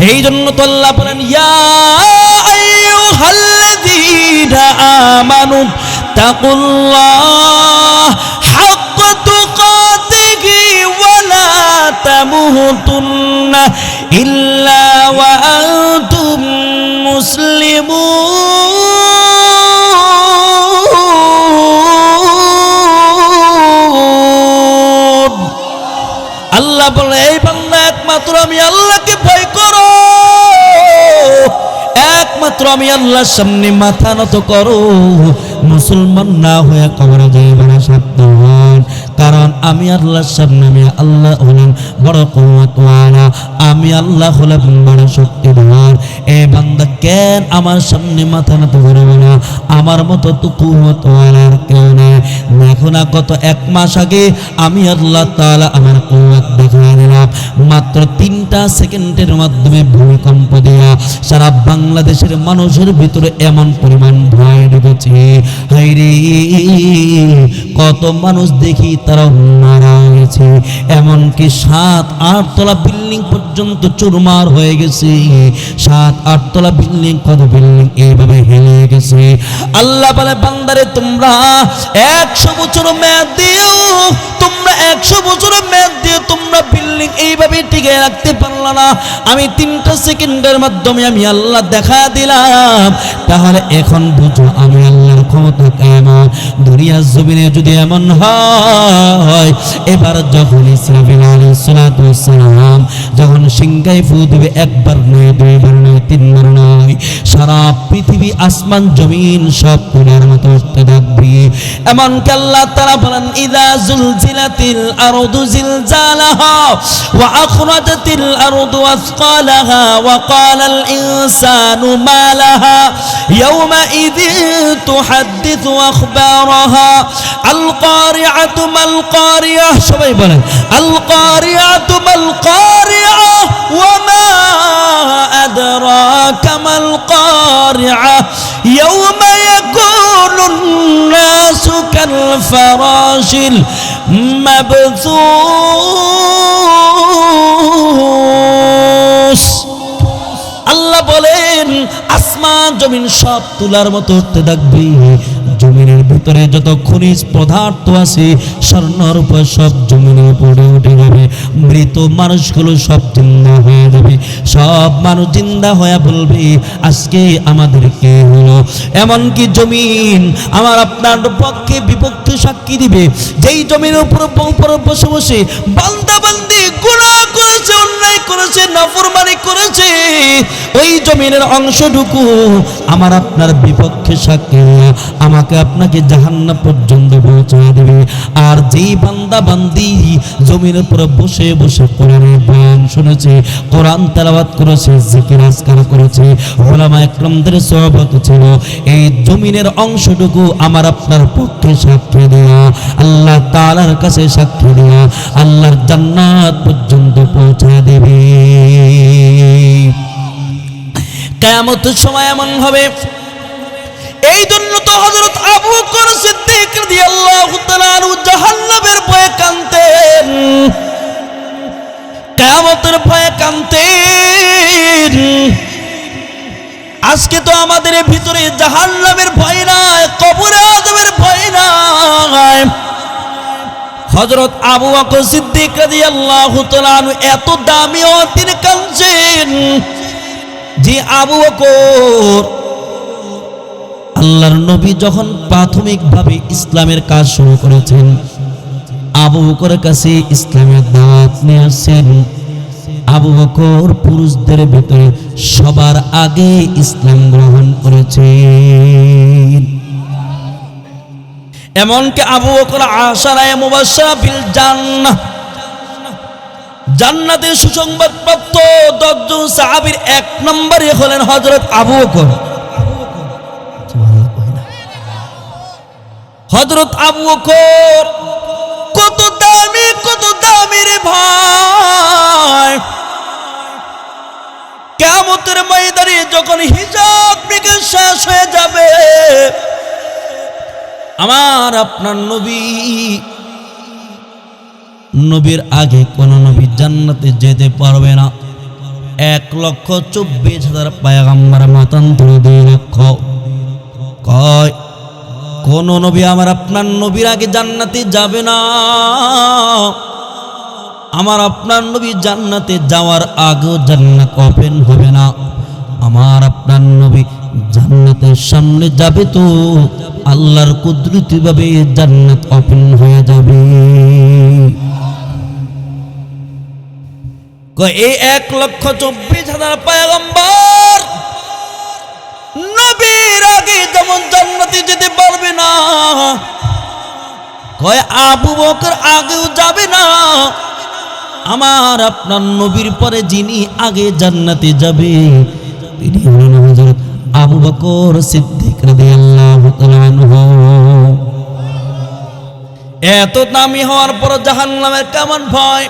এই জন্য তো আল্লাহ বলেন ইয়া আইয়ুহাল্লাযীনা আমানু তাকুল্লাহ হাক্কা তুকাতিহি ওয়া লা তামুতুন্না ইল্লা ওয়া আনতুম মুসলিমুন। আল্লাহ বলে এই বান্দা একমাত্র আমি আল্লাহকে ভয় করো, একমাত্র আমি আল্লাহর সামনে মাথা নত করো, মুসলমান না হয়ে কবরে যাইবে না, সাবধান। কারণ আমি আল্লাহর সামনে, আমি আল্লাহ হলাম বড় কুওয়াতওয়ালা, আমি আল্লাহ হলাম বড় শক্তিধর। এই বান্দা কেন আমার সামনে মাথা নত করবে না? আমার মতো তো কুওয়াতওয়ালার কেউ নেই। দেখো না গত 1 মাস আগে আমি আল্লাহ তাআলা আমার কুওয়াত দেখিয়ে দিলাম। মাত্র 3টা সেকেন্ডের মাধ্যমে ভূমিকম্প দিয়া সারা বাংলাদেশের মানুষের ভিতরে এমন পরিমাণ ভয় ঢুকেছে, হায়রে কত মানুষ দেখি তারা মারা গেছে। এমনকি 7-8 তলা বিল্ডিং পর্যন্ত চুরমার হয়ে গেছে। 7-8 তলা বিল্ডিং, কত বিল্ডিং এইভাবে হেলে গেছে। আল্লাহ বলে বান্দারে তোমরা 100 বছর মেয়াদ দিও, তোমরা 100 বছর মেয়াদ দিও, তোমরা বিল্ডিং এইভাবে টিকে রাখতে পারলা না। আমি 3টা সেকেন্ডের মাধ্যমে আমি আল্লাহ দেখা দিলাম। তাহলে এখন বুঝো আমি আল্লাহর ক্ষমতা কেমন। দুনিয়ার জমিনে যদি এমন হয়, এবার যখন ইসরাফিল আলাইহিস সালাতু ওয়াস সালাম যখন সিংহায় ফু দিবে, 1 বার নয়, 2 বার নয়, 3 বার নয়, সারা পৃথিবী আসমান জমিন সব তুলার মতো উঠতে থাকবে। এমনকি আল্লাহ তাআলা বলেন ইযা যুলজিলাতিল আরদু জিলজালাহা ওয়া আখরাজাতিল আরদু আসকালাহা ওয়া ক্বালাল ইনসানু মা লাহা ইয়াওমা ইযিন তুহাদ্দিসু আখবারাহা আল কারিআতু মাল কারিআহ। সবাই বলেন আল কারিআতু মাল কারিআহ ওয়া মা আদরাকা মাল কারিআহ ইয়াওমা ইয়াকুনুন নাসু কাল ফারাশিল মাবথুস। আল্লাহ বলেন আসমান জমিন সব তুলার মতো উঠতে থাকবে। জমিনের ভিতরে যত খনিজ পদার্থ আছে, স্বর্ণ রূপা সব জমিনের উপরে উঠে যাবে। মৃত মানুষগুলো সব জিন্দা হয়ে যাবে। সব মানুষ জিন্দা হয়ে বলবে আজকে আমাদের কে হলো। এমনকি জমিন আমার আপনার পক্ষে বিপক্ষে সাক্ষী দিবে। যেই জমিনের উপর বসে বসে বান্দা বান্দি গুনাহ করেছে, অন্যায় করেছে, নাফরমানি করেছে, ওই জমিনের অংশটুকু আমার আপনার বিপক্ষে সাক্ষী আমাকে আপনাকে জাহান্নাম পর্যন্ত পৌঁছে দেবে। আর যেই বান্দা বান্দি জমিনের উপর বসে বসে কোরআনের বয়ান শুনেছে, কোরআন তেলাওয়াত করেছে, জিকির আজকার করেছে, উলামা ইকরামদের সোহবত ছিল, এই জমিনের অংশটুকু আমার আপনার পক্ষে সাক্ষী দেয়া, আল্লাহ তাআলার কাছে সাক্ষী দেয়া আল্লাহর জান্নাত পর্যন্ত পৌঁছে দেবে। কিয়ামতের সময় এমন হবে। এই জন্য তো হযরত আবু বকর সিদ্দিক রাদিয়াল্লাহু তাআলা আনহু জাহান্নামের ভয়ে কাঁদতেন, কিয়ামতের ভয়ে কাঁদতেন। আজকে তো আমাদের ভিতরে জাহান্নামের ভয় নাই, কবরে আযাবের ভয় নাই। হযরত আবু বকর সিদ্দিক রাদিয়াল্লাহু তাআলা আনহু এত দামি ও তিনি কাঁদছেন যে আবু বকর আল্লাহর নবী যখন প্রাথমিকভাবে ইসলামের কাজ শুরু করেছেন, আবু বকরের কাছে ইসলামের দাওয়াত নিয়ে আসেন। আবু বকর পুরুষদের ভিতরে সবার আগে ইসলাম গ্রহণ করেছেন। এমনকি আবু বকর আশারায়ে মুবাশশারা বিল জান্নাহ, জান্নাতের সুসংবাদ প্রাপ্ত 10 জন সাহাবীর 1 নম্বরে হলেন হযরত আবু বকর। হযরত আবু বকর কত দামি রে ভাই। কিয়ামতের ময়দানে যখন হিজাব নিকাশ শেষ হয়ে যাবে, আমার আপনার নবীর আগে কোন নবী জান্নাতে যেতে পারবে না। 1,24,000 পয়গম্বর মতান্তর 2 লক্ষ। কয় কোন নবী আমার আপনার নবীর আগে জান্নাতে যাবে না। আমার আপনার নবী জান্নাতে যাওয়ার আগেও জান্নাত ওপেন হবে না। আমার আপনার নবী জান্নাতের সামনে যাবে তো আল্লাহর কুদরতি ভাবে জান্নাত ওপেন হয়ে যাবে। এই 1,24,000 পয়গম্বর নবীর আগে যেমন জান্নাতে যেতে পারবে না, কয় আবু বকর আগেও যাবে না। আমার আপনার নবীর পরে যিনি আগে জান্নাতে যাবে তিনি হলেন হযরত আবু বকর সিদ্দিক রাদিয়াল্লাহু তাআলা আনহু। এত দামি হওয়ার পর জাহান্নামের কেমন ভয়,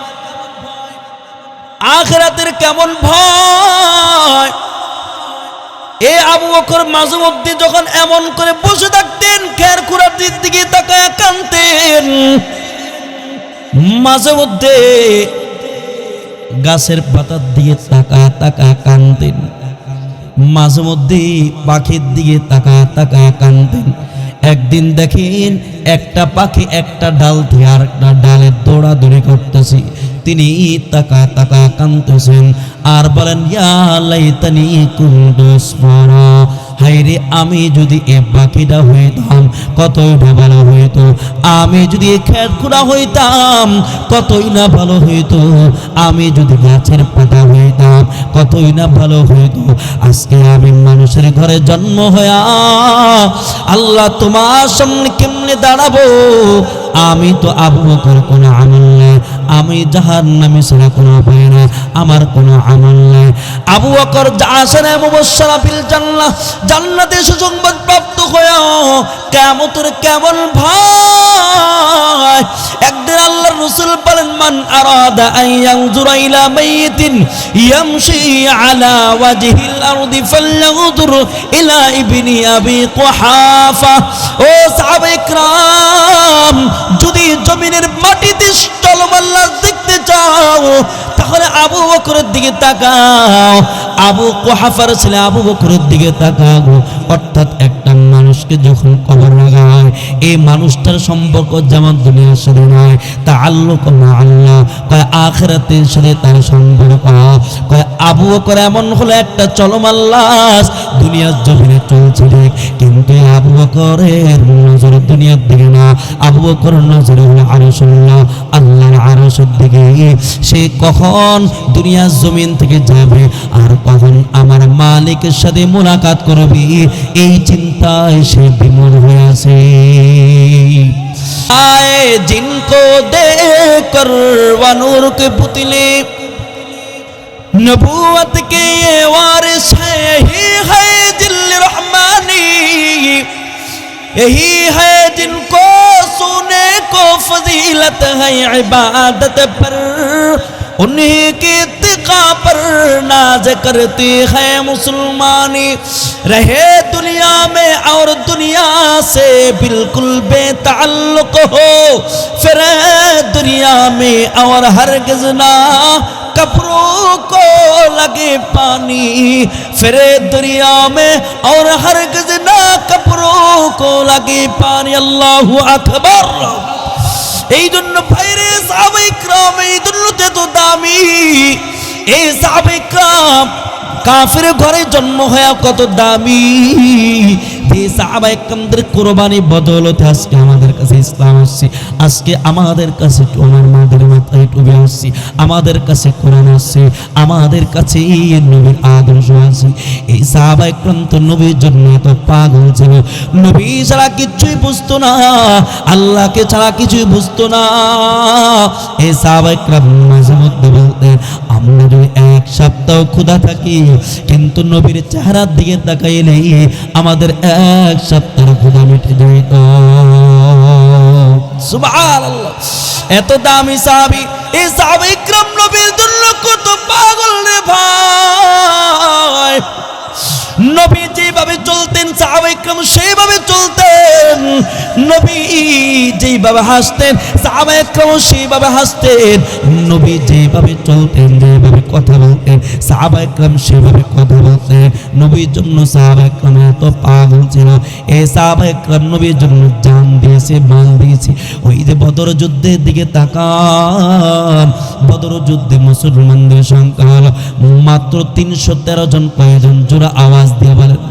আখিরাতের কেমন ভয়। এই আবু বকর মাঝে মধ্যে যখন এমন করে বসে থাকতেন, খের খুঁড়ার দিকে তাকায় কাঁদতেন। মাঝে মধ্যে গাছের পাতার দিকে তাকায় কাঁদতেন, মাঝে মধ্যে পাখির দিকে তাকায় কাঁদতেন। একদিন দেখেন একটা পাখি একটা ডাল থেকে আরেকটা ডালে দৌড়াদৌড়ি করতেছে, তিনি তাকায় কাঁদতেছেন আর বলেন ইয়া লাইতানি কুনতু আসমানা, হায়রে আমি যদি এ পাখিটা হইতাম কতই না ভালো হইতো, আমি যদি খেত খুঁড়া হইতাম কতই না ভালো হইতো, আমি যদি গাছের পাতা হইতাম কতই না ভালো হইতো। আজকে আমি মানুষের ঘরে জন্ম হইয়া আল্লাহ তোমার সামনে কেমনে দাঁড়াবো? আমি তো আবু বকর কোনো আমল নাই, আমি জাহান্নামে ছাড়া কোনো উপায় নাই, আমার কোনো আমল নাই। আবু বকর আশারায়ে মুবাশশারা বিল জান্নাহ, জান্নাতে সুসংবাদ প্রাপ্ত হয়ে কিয়ামতের কেমন ভয়। একদিন আল্লাহর রাসূল বলেন মান আরাদা আন ইয়ানজুরা ইলা মাইয়িতিন ইয়ামশি আলা ওয়াজহিল আরদি ফালয়ানজুর ইলা ইবনি আবি কুহাফা। ও সাহাবায়ে কিরাম, যদি জমিনের মাটিতে চলমান লাশ দেখতে চাও তাহলে আবু বকরের দিকে তাকাও, আবু কুহাফার ছেলে আবু বকরের দিকে তাকাও। অর্থাৎ একটা মানুষকে যখন কবর লাগায় এই মানুষটার সম্পর্ক যেমন দুনিয়ার সাথে নয়, তাআল্লুক মা আল্লাহ, কয় আখিরাতের সাথে তার সম্পর্ক। কয় আবু বকর এমন হলো একটা চলমান লাশ, দুনিয়ার জমিনে চলছে ঠিক, কিন্তু আবু বকরের নজর দুনিয়ার দিকে না, আবু বকরের নজর হলো আরশুল্লাহ, আল্লাহর আরশের দিকে। সে কখন দুনিয়ার জমিন থেকে যাবে আর কখন আমার মালিকের সাথে মুলাকাত করবে এই চিন্তায় সে বিমূঢ় হয়ে আছে। आए जिनको देखकर व नूर के पुतले नबूवत के ये वारिस है, यही है दिल रहमानी, यही है जिनको सुने को फजीलत है इबादत पर, उन्हीं की इत्तिका पर नाज करती है मुसलमानी। रहे दुनिया में और दुनिया से बिल्कुल बेताल्लुक हो, फिर दुनिया में और हरगिज़ ना कपड़ों को लगे पानी फिरे दरिया में और हरगिज़ ना कपड़ों को लगे पानी अल्लाहु अकबर এই জন্য ভাইরে সাহাবায়ে কিরাম এই দুনিয়াতে তো দামি এই সাহাবায়ে কিরাম কাফের ঘরে জন্ম হয়ে কত দামি এই সাহাবায়ে কিরামদের কুরবানি বদৌলতে আজকে আমাদের কাছে ইসলাম আসছে আজকে আমাদের কাছে তোমার মাদের মাথায় টুপি আসছে আমাদের কাছে কোরআন আসছে আমাদের কাছে নবীর আদর্শ আছে এই সাহাবায়ে কিরাম তো নবীর জন্য এত পাগল ছিল নবী ছাড়া কিছুই বুঝতো না আল্লাহকে ছাড়া কিছুই বুঝতো না এই সাহাবায়ে কিরাম মাঝে মধ্যে বলতেন আমরা যদি এক সপ্তাহ ক্ষুধা থাকি কিন্তু নবীর চেহারার দিকে তাকাইলে আমাদের এক সপ্তাহ ক্ষুধা মিটে যেত সুবহানাল্লাহ এত দামি সাহাবী এই সাহাবায়ে কিরাম নবীর জন্য কত পাগল রে ভাই নবী যেভাবে চলতেন সাহাবায়ে কিরাম সেইভাবে চলতেন নবী যেভাবে হাসতেন সাহাবায়ে কিরাম সেইভাবে হাসতেন নবী যেভাবে চলতেন যেভাবে কথা বলতেন সাহাবায়ে কিরাম সেভাবে কথা বলতেন নবীর জন্য সাহাবায়ে কিরাম এত পাগল ছিল এই সাহাবায়ে কিরাম নবীর জন্য জান দিয়েছে মাল দিয়েছে ওই যে বদর যুদ্ধের দিকে তাকান বদর যুদ্ধে মুসলমানদের সংখ্যা হলো মাত্র 313 জন কয়জন জোরে আওয়াজ দিয়ে বলেন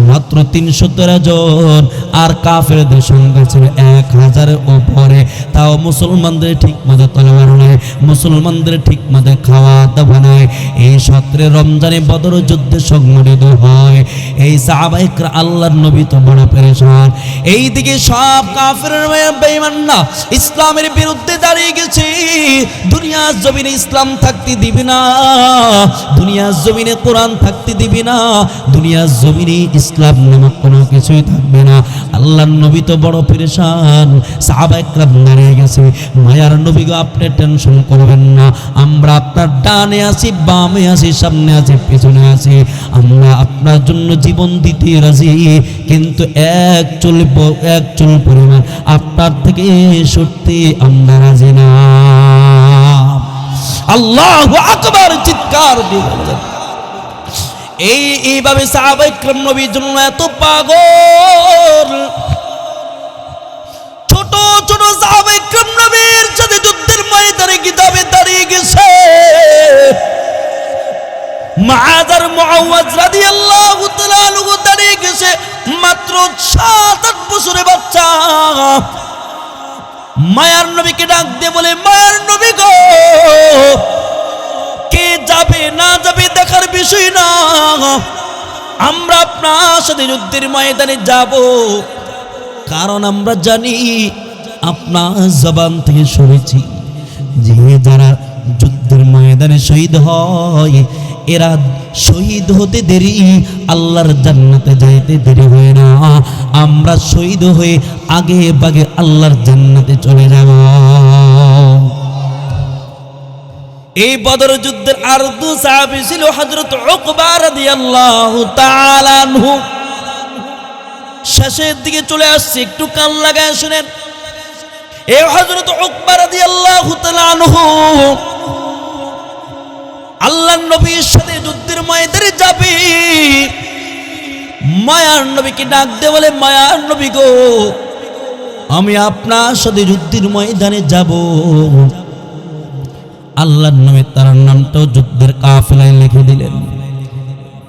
মাত্র 313 জন আর কাফেরদের সংখ্যা ছিল 1000-এর উপরে তাও মুসলমানদের ঠিক মতো তলোয়ার নাই মুসলমানদের ঠিক মতো খাওয়া দাওয়া নাই এই 17 রমজানে বদর যুদ্ধে সংঘটিত হয় এই সাহাবায়ে কিরাম আল্লাহর নবী তো বড় পেরেশান এইদিকে সব কাফেররা বেঈমানরা ইসলামের বিরুদ্ধে দাঁড়িয়ে গেছে দুনিয়ার জমিনে ইসলাম থাকতে দিবে না দুনিয়ার জমিনে কোরআন থাকতে দিবে না দুনিয়ার জমিনে ইসলাম নামক কোনো কিছুই থাকবে না আল্লাহর নবী তো বড় পেরেশান সাহাবায়ে কিরাম দাঁড়িয়ে গেছে মায়ার নবী গো আপনি টেনশন করবেন না আমরা আপনার ডানে আছি বামে আছি সামনে আছি পিছনে আছি আমরা আপনার জন্য জীবন দিতে রাজি কিন্তু এক চুল পরিমাণ আপনার থেকে সরতে আমরা রাজি না আল্লাহু আকবার চিৎকার দিয়ে বলেন এইভাবে সাহাবায়ে কিরাম নবীর জন্য এত পাগল ছোট ছোট সাহাবায়ে কিরাম নবীর সাথে যুদ্ধের ময়দানে কিতাবে দাঁড়িয়ে গেছে মুআয আর মুআওয়াজ রাদিয়াল্লাহু তাআলা আনহু দাঁড়িয়ে গেছে মাত্র 7-8 বছরের বাচ্চা মায়ার নবীকে ডাক দিয়ে বলে মায়ার নবী গো কে যাবে না যাবে দেখার বিষয় না আমরা আপনার সাথে যুদ্ধের ময়দানে যাব কারণ আমরা জানি আপনার জবান থেকে শুনেছি যে যারা যুদ্ধের ময়দানে শহীদ হয় এরা শহীদ হতে দেরি আল্লাহর জান্নাতে যাইতে দেরি হয় না আমরা শহীদ হয়ে আগে ভাগে আল্লাহর জান্নাতে চলে যাব এই বদর যুদ্ধের আর দু সাহাবী ছিল হযরত উকবা রাদিয়াল্লাহু তাআলা আনহু শেষের দিকে চলে আসছে একটু কান লাগায় শুনেন এই হযরত উকবা রাদিয়াল্লাহু তাআলা আনহু আল্লাহর নবীর সাথে যুদ্ধের ময়দানে যাবে মায়ার নবীকে ডাক দিয়ে বলে মায়ার নবী গো আমি আপনার সাথে যুদ্ধের ময়দানে যাব আল্লাহর নবী তার নামটাও যুদ্ধের কাফেলায় লিখে দিলেন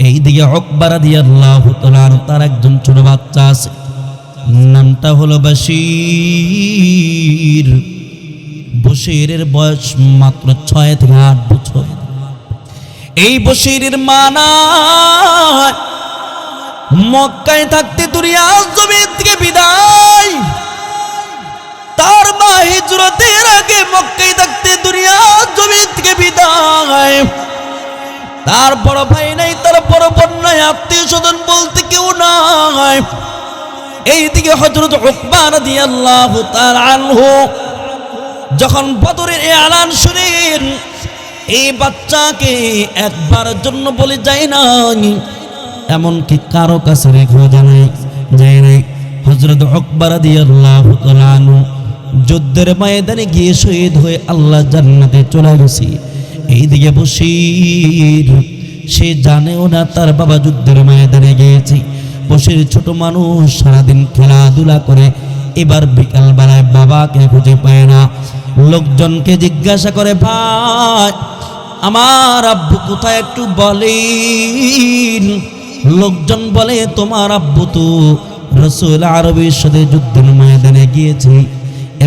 এইদিকে উকবা রাদিয়াল্লাহু তাআলা তার একজন ছোট বাচ্চা আছে নামটা হলো বশীর বশীরের বয়স মাত্র 6 থেকে 8 বছর এই বশীরের মা নাই মক্কায় থাকতে দুনিয়ার জমিন থেকে বিদায় তার মা হিজরতের আগে মক্কায় থাকতে দুনিয়ার জমিন থেকে বিদায় তার বড় ভাই নাই তার বড় বোন নাই আত্মীয় স্বজন বলতে কেউ নাই এইদিকে হযরত উকবা রাদিয়াল্লাহু তাআলা আনহু যখন বদরের এলান শুনেন এই বাচ্চাকে একবারের জন্য বলে যায় না এমনকি কারো কাছে রেখে যায় নাই হযরত উকবা রাদিয়াল্লাহু তাআলা আনহু যুদ্ধের ময়দানে গিয়ে শহীদ হয়ে আল্লাহ জান্নাতে চলে গেছে এইদিকে বশির সে জানেও না তার বাবা যুদ্ধের ময়দানে গিয়েছে। বশির ছোট মানুষ, সারাদিন খেলাধুলা করে, এবার বিকাল বেলায় বাবাকে খুঁজে পায় না। লোকজনকে জিজ্ঞাসা করে, ভাই আমার আব্বু কোথায় একটু বলেন। লোকজন বলে, তোমার আব্বু তো রাসূল আরবীর সাথে যুদ্ধের ময়দানে গিয়েছে।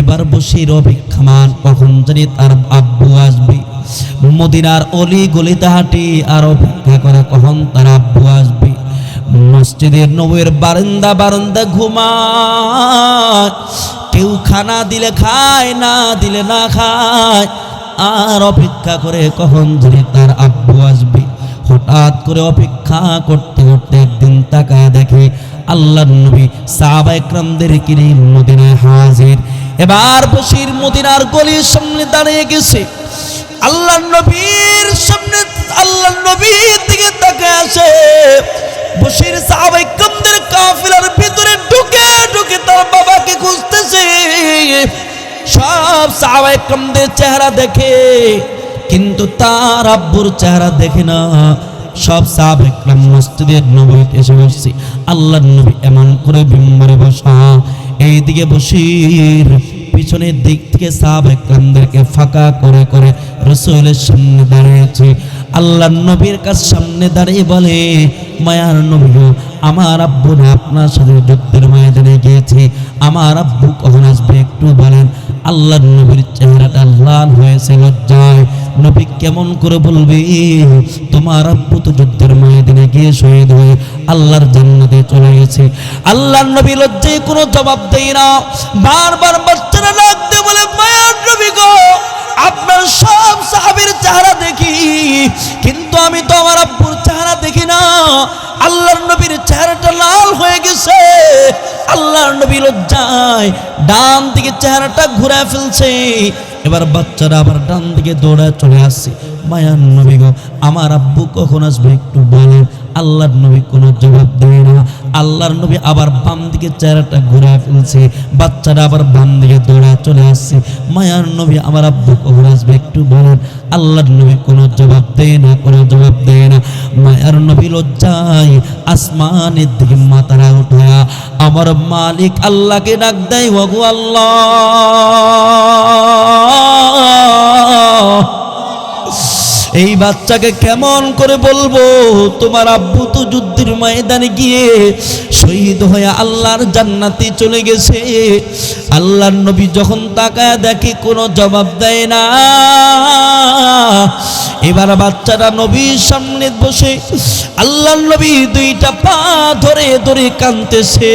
এবার বশির অপেক্ষমান, কখন জানি তার আব্বু আসবে। মদিনার অলি গলিতে হাঁটি আর অপেক্ষা করে কখন তার আব্বু আসবে। মসজিদের নববীর বারান্দা ঘুমায়, কেউ খানা দিলে খায়, না দিলে না খায়, আর অপেক্ষা করে কখন জানি তার আব্বু আসবে। হঠাৎ করে অপেক্ষা করতে করতে একদিন তাকায় দেখে আল্লাহর নবী সাহাবা একরামদের কিনে মদিনায় হাজির। এবার বশির মদিনার গলির সামনে দাঁড়িয়ে গেছে। আল্লাহর নবীর সামনে, আল্লাহর নবীর দিকে তাকায় আসে। বশির সাহাবা একরামদের কাফিলার ভিতরে ঢুকে ঢুকে তার বাবাকে খুঁজতেছে। সব সাহাবা একরামদের চেহারা দেখে, কিন্তু তার আব্বুর চেহারা দেখে না। সব সাহাবা একরাম মসজিদের নববীতে এসে বসছে। আল্লাহর নবী এমন করে মিম্বরে বসা। এইদিকে বশির পিছনের দিক থেকে সাহাবা একরামদেরকে ফাঁকা করে করে রাসূলের সামনে দাঁড়িয়েছে। আল্লাহর নবীর কাছে সামনে দাঁড়িয়ে বলে, মায়ার নবী গো, আমার আব্বু না আপনার সাথে যুদ্ধের ময়দানে গিয়েছে, আমার আব্বু কখন আসবে একটু বলেন। আল্লাহর নবীর চেহারাটা লাল হয়েছে লজ্জায়। নবী কেমন করে বলবে, তোমার আব্বু তো যুদ্ধের ময়দানে গিয়ে শহীদ হয়ে আল্লাহর জান্নাতে চলে গেছে। আল্লাহর নবী লজ্জায় কোনো জবাব দেয় না। বারবার বাচ্চারা ডাকতে বলে, মায়ার নবী গো, আপনার সব সাহাবীর চেহারা দেখি, কিন্তু আমি তো আমার আব্বুর চেহারা দেখি না। আল্লাহর নবীর চেহারাটা লাল হয়ে গেছে। আল্লাহর নবী লজ্জায় ডান দিকে চেহারাটা ঘুরে ফেলছে। এবার বাচ্চারা আবার ডান দিকে দৌড়ায় চলে আসছে। মায়ার নবী গো, আমার আব্বু কখন আসবে একটু বলেন। আল্লাহর নবী কোনো জবাব দেয় না। আল্লাহর নবী আবার বাম দিকে চেহারাটা ঘুরে ফেলছে। বাচ্চারা আবার বাম দিকে দৌড়ায় চলে আসছে। মায়ার নবী, আমার আব্বু কখন আসবে একটু বলেন। আল্লাহর নবী কোনো জবাব দেয় না, কোনো জবাব দেয় না। মায়ার নবী লজ্জায় আসমানের দিকে মাথাটা উঠায়া আমার মালিক আল্লাহকে ডাক দেয়, ওগো আল্লাহ, এই বাচ্চাকে কেমন করে বলবো তোমার আব্বু তো যুদ্ধের ময়দানে গিয়ে শহীদ হয়ে আল্লাহর জান্নাতে চলে গেছে। আল্লাহর নবী যখন তাকায় দেখে কোনো জবাব দেয় না। এবার বাচ্চাটা নবীর সামনে বসে আল্লাহর নবী দুইটা পা ধরে ধরে কাঁদতেছে।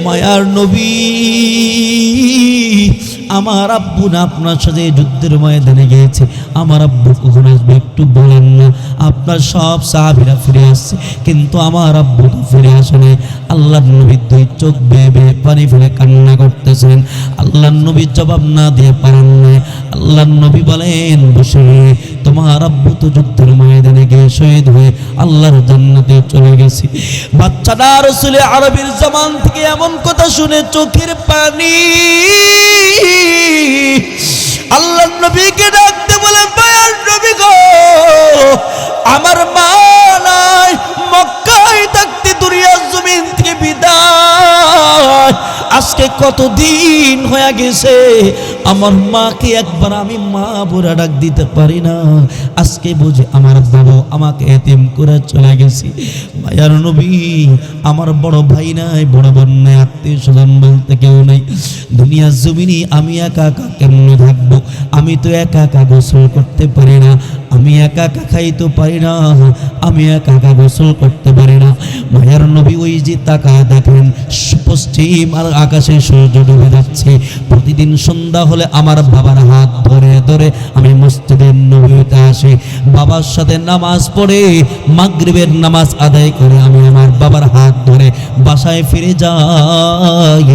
মায়ার নবী, আমার আব্বু না আপনার সাথে যুদ্ধের ময়দানে গিয়েছে, আমার আব্বু কখন আসবে একটু বলেন না। আপনার সব সাহাবীরা ফিরে আসছে, কিন্তু আমার আব্বু তো ফিরে আসে নাই। আল্লাহর নবী দুই চোখ বেয়ে বেয়ে পানি ফেলে কান্না করতেছেন। আল্লাহর নবী জবাব না দিয়ে পারেন না। আল্লাহর নবী বলেন, বসে তোমার আব্বু তো যুদ্ধের ময়দানে গিয়ে শহীদ হয়ে আল্লাহর জান্নাতে চলে গেছে। বাচ্চাটা রাসূল আরবীর জবান থেকে এমন কথা শুনে চোখের পানি। আল্লাহর নবীকে ডাকতে বলে, মায়ার নবী গো, আমার মা নাই, মক্কায় থাকতে দুনিয়ার জমিন থেকে বিদায়। আজকে কতদিন হয়ে গেছে, আমার মাকে একবার আমি মা বলে ডাক দিতে পারি না। আজকে বুঝি আমার বাবা আমাকে এতিম করে চলে গেছে। মায়ার নবী, আমার বড় ভাই নাই, বড় বোন নাই, আত্মীয় স্বজন বলতে কেউ নেই। দুনিয়ার জমিনে আমি একা একা কেমনে থাকবো? আমি তো একা একা গোসল করতে পারি না, আমি একা একা খাইতে পারি না, আমি একা একা গোসল করতে পারি না। মায়ার নবী ওই যে তাকায় দেখেন পশ্চিম আর আকাশে সূর্য ডুবে যাচ্ছে। প্রতিদিন সন্ধ্যা হলে আমার বাবার হাত ধরে ধরে আমি মসজিদের নববীতে আসি। বাবার সাথে নামাজ পড়ে মাগরিবের নামাজ আদায় করে আমি আমার বাবার হাত ধরে বাসায় ফিরে যাই।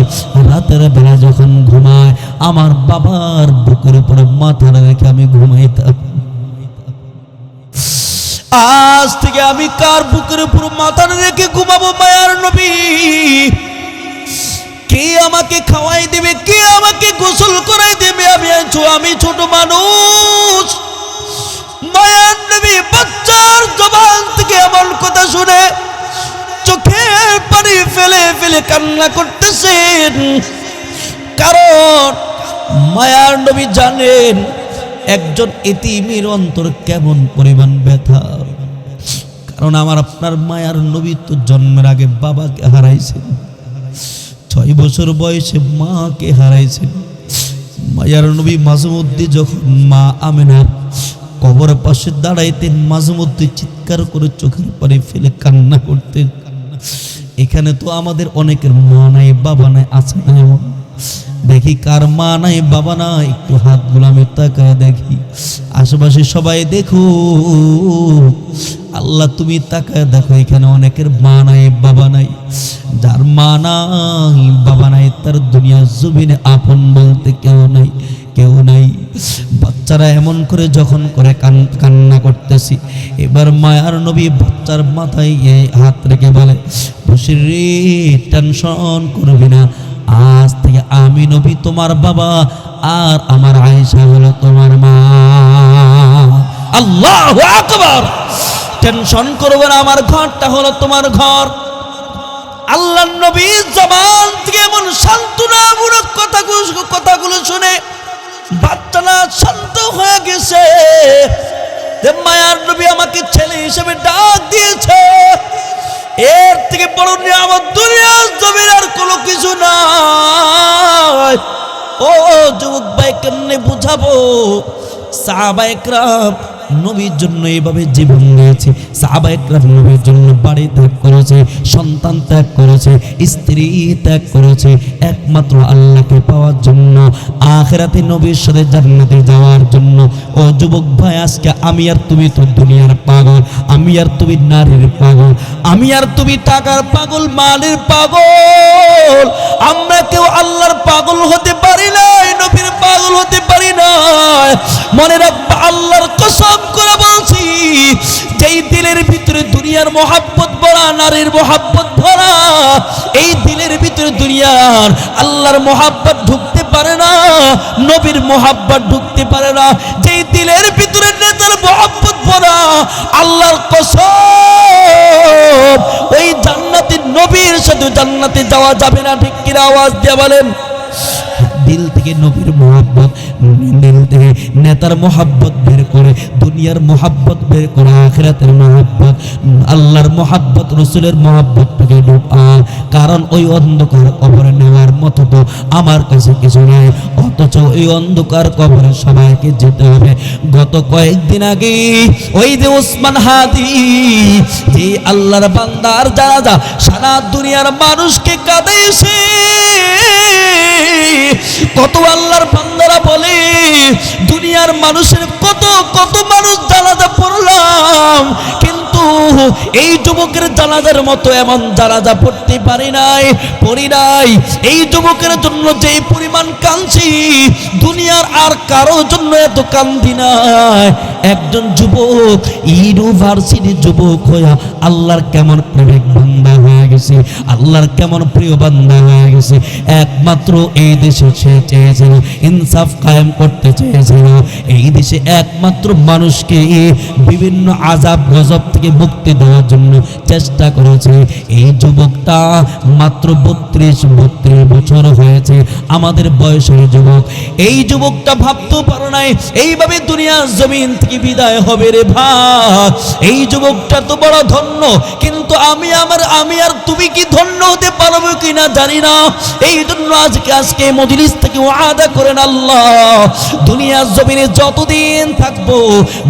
রাতের বেলা যখন ঘুমায় আমার বাবার বুকের উপরে মাথা রেখে আমি ঘুমাইতাম। আজ থেকে আমি কার বুকের উপর মাথা রেখে ঘুমাবো? মায়ার নবী, কে আমাকে খাওয়াই দেবে? কে আমাকে গোসল করাই দেবে? আমি ছোট মানুষ, শুনে চোখের পানি ফেলে ফেলে কান্না করতেছেন। কারণ মায়ার নবী জানেন একজন এতিমের অন্তর কেমন পরিমাণ ব্যথা। কারণ আমার আপনার মায়ার নবী তো জন্মের আগে বাবাকে হারাইছেন, 6 বছর বয়সে মাকে হারাইছেন। মায়ার নবী মাঝে মধ্যে যখন মা আমেনার কবরের পাশে দাঁড়াইতেন, মাঝে মধ্যে চিৎকার করে চোখের পানি ফেলে কান্না করতেন। এখানে তো আমাদের অনেকের মা নাই বাবা নাই, আছে না? এমন দেখি কার মা নাই বাবা নাই, একটু হাত গুলামে তাকায় দেখি, আশেপাশে সবাই দেখো, আল্লাহ তুমি তাকায় দেখো, এখানে অনেকের মা নাই বাবা নাই। যার মা নাই বাবা নাই তার দুনিয়া জমিনে আপন বলতে কেউ নাই, কেউ নাই। বাচ্চারা এমন করে যখন করে কান্না করতেছি, এবার মায়ার নবী বাচ্চার মাথায় হাত রেখে বলে, বসির রে টেনশন করবি না, আজ থেকে আমি নবী তোমার বাবা আর আমার আয়েশা হলো তোমার মা। আল্লাহু আকবার। টেনশন করবে না, আমার ঘরটা হলো তোমার ঘর। আল্লাহর নবী জবান থেকে এমন সান্ত্বনামূলক কথাগুলো শুনে বাচ্চারা শান্ত হয়ে গেছে। মায়ার নবী আমাকে ছেলে হিসেবে ডাক দিয়েছে, এর থেকে বড় নিয়ামত দুনিয়ার জমিন আর কোনো কিছু নাই। ও যুবক ভাই, কেমনে বুঝাবো? সাহাবায়ে কেরাম নবীর জন্য এইভাবে জীবন দিয়েছে। সাহাবায়ে কেরাম নবীর জন্য বাড়ি ত্যাগ করেছে, সন্তান ত্যাগ করেছে, স্ত্রী ত্যাগ করেছে, একমাত্র আল্লাহকে পাওয়ার জন্য, আখিরাতে নবীর সাথে জান্নাতে যাওয়ার জন্য। ও যুবক ভাই, আজকে আমি আর তুমি তো দুনিয়ার পাগল, আমি আর তুমি নারীর পাগল, আমি আর তুমি টাকার পাগল, মালের পাগল। আমরা কেউ আল্লাহর পাগল হতে পারি নাই, নবীর পাগল হতে পারি না। মনে রাখবা, আল্লাহর কসম করে বলছি, যেই দিলের ভিতরে দুনিয়ার মোহাব্বত ভরা, নারীর মোহাব্বত ভরা, এই দিলের ভিতরে দুনিয়ার আল্লাহর মোহাব্বত ঢুকতে পারে না, নবীর মোহাব্বত ঢুকতে পারে না। যেই দিলের ভিতরে নেতার মোহাব্বত ভরা, আল্লাহর কসম, ওই জান্নাতে নবীর সাথে জান্নাতে যাওয়া যাবে না। ঠিক কিনা? আওয়াজ দিয়ে বলেন। দিল থেকে নবীর মোহাব্বত, দিল থেকে নেতার মোহাব্বত বের করে, দুনিয়ার মোহাব্বত বের করে, আখিরাতের মোহাব্বত, আল্লাহর মোহাব্বত, রসুলের মোহাব্বত থেকে ঢোকা। কারণ ওই অন্ধকার কবরে নেওয়ার মতো তো আমার কাছে কিছু নেই, অথচ ওই অন্ধকার কবরে সবাইকে যেতে হবে। গত কয়েকদিন আগে ওই যে ওসমান হাদি, যে আল্লাহর বান্দার জানাজা সারা দুনিয়ার মানুষকে কাঁদাইছে, কত আল্লাহর বান্দারা বলে দুনিয়ার মানুষের কত কত মানুষ জানাজা পড়লাম, কিন্তু এই যুবকের জানাজার মতো এমন জানাজা পড়তে পারি নাই, পড়ি নাই। এই যুবকের জন্য যে পরিমাণ কাঁদছি, দুনিয়ার আর কারোর জন্য এত কান্দি নাই। একজন যুবক ইউনিভার্সিটি যুবক হইয়া আল্লাহর কেমন প্রেমিক বান্দা হয়ে গেছে, আল্লাহর কেমন প্রিয় বান্দা হয়ে গেছে। একমাত্র এই দেশে সে চেয়েছিল ইনসাফ কায়েম করতে চেয়েছিল, এই দেশে একমাত্র মানুষকে বিভিন্ন আযাব গজব থেকে মুক্তি দেওয়ার জন্য চেষ্টা করেছে। এই যুবকটা মাত্র 32 বছর হয়েছে, আমাদের বয়সের যুবক। এই যুবকটা ভাবতেও পারো নাই এইভাবে দুনিয়ার জমিন থেকে বিদায় হবে রে ভাই। এই যুবকটা তো বড় ধন্য, কিন্তু আমি আর তুমি কি ধন্য হতে পারবো কিনা জানি না। এই জন্য আজকে মজলিস থেকে ওয়াদা করেন, আল্লাহ দুনিয়ার জমিনে যতদিন থাকবো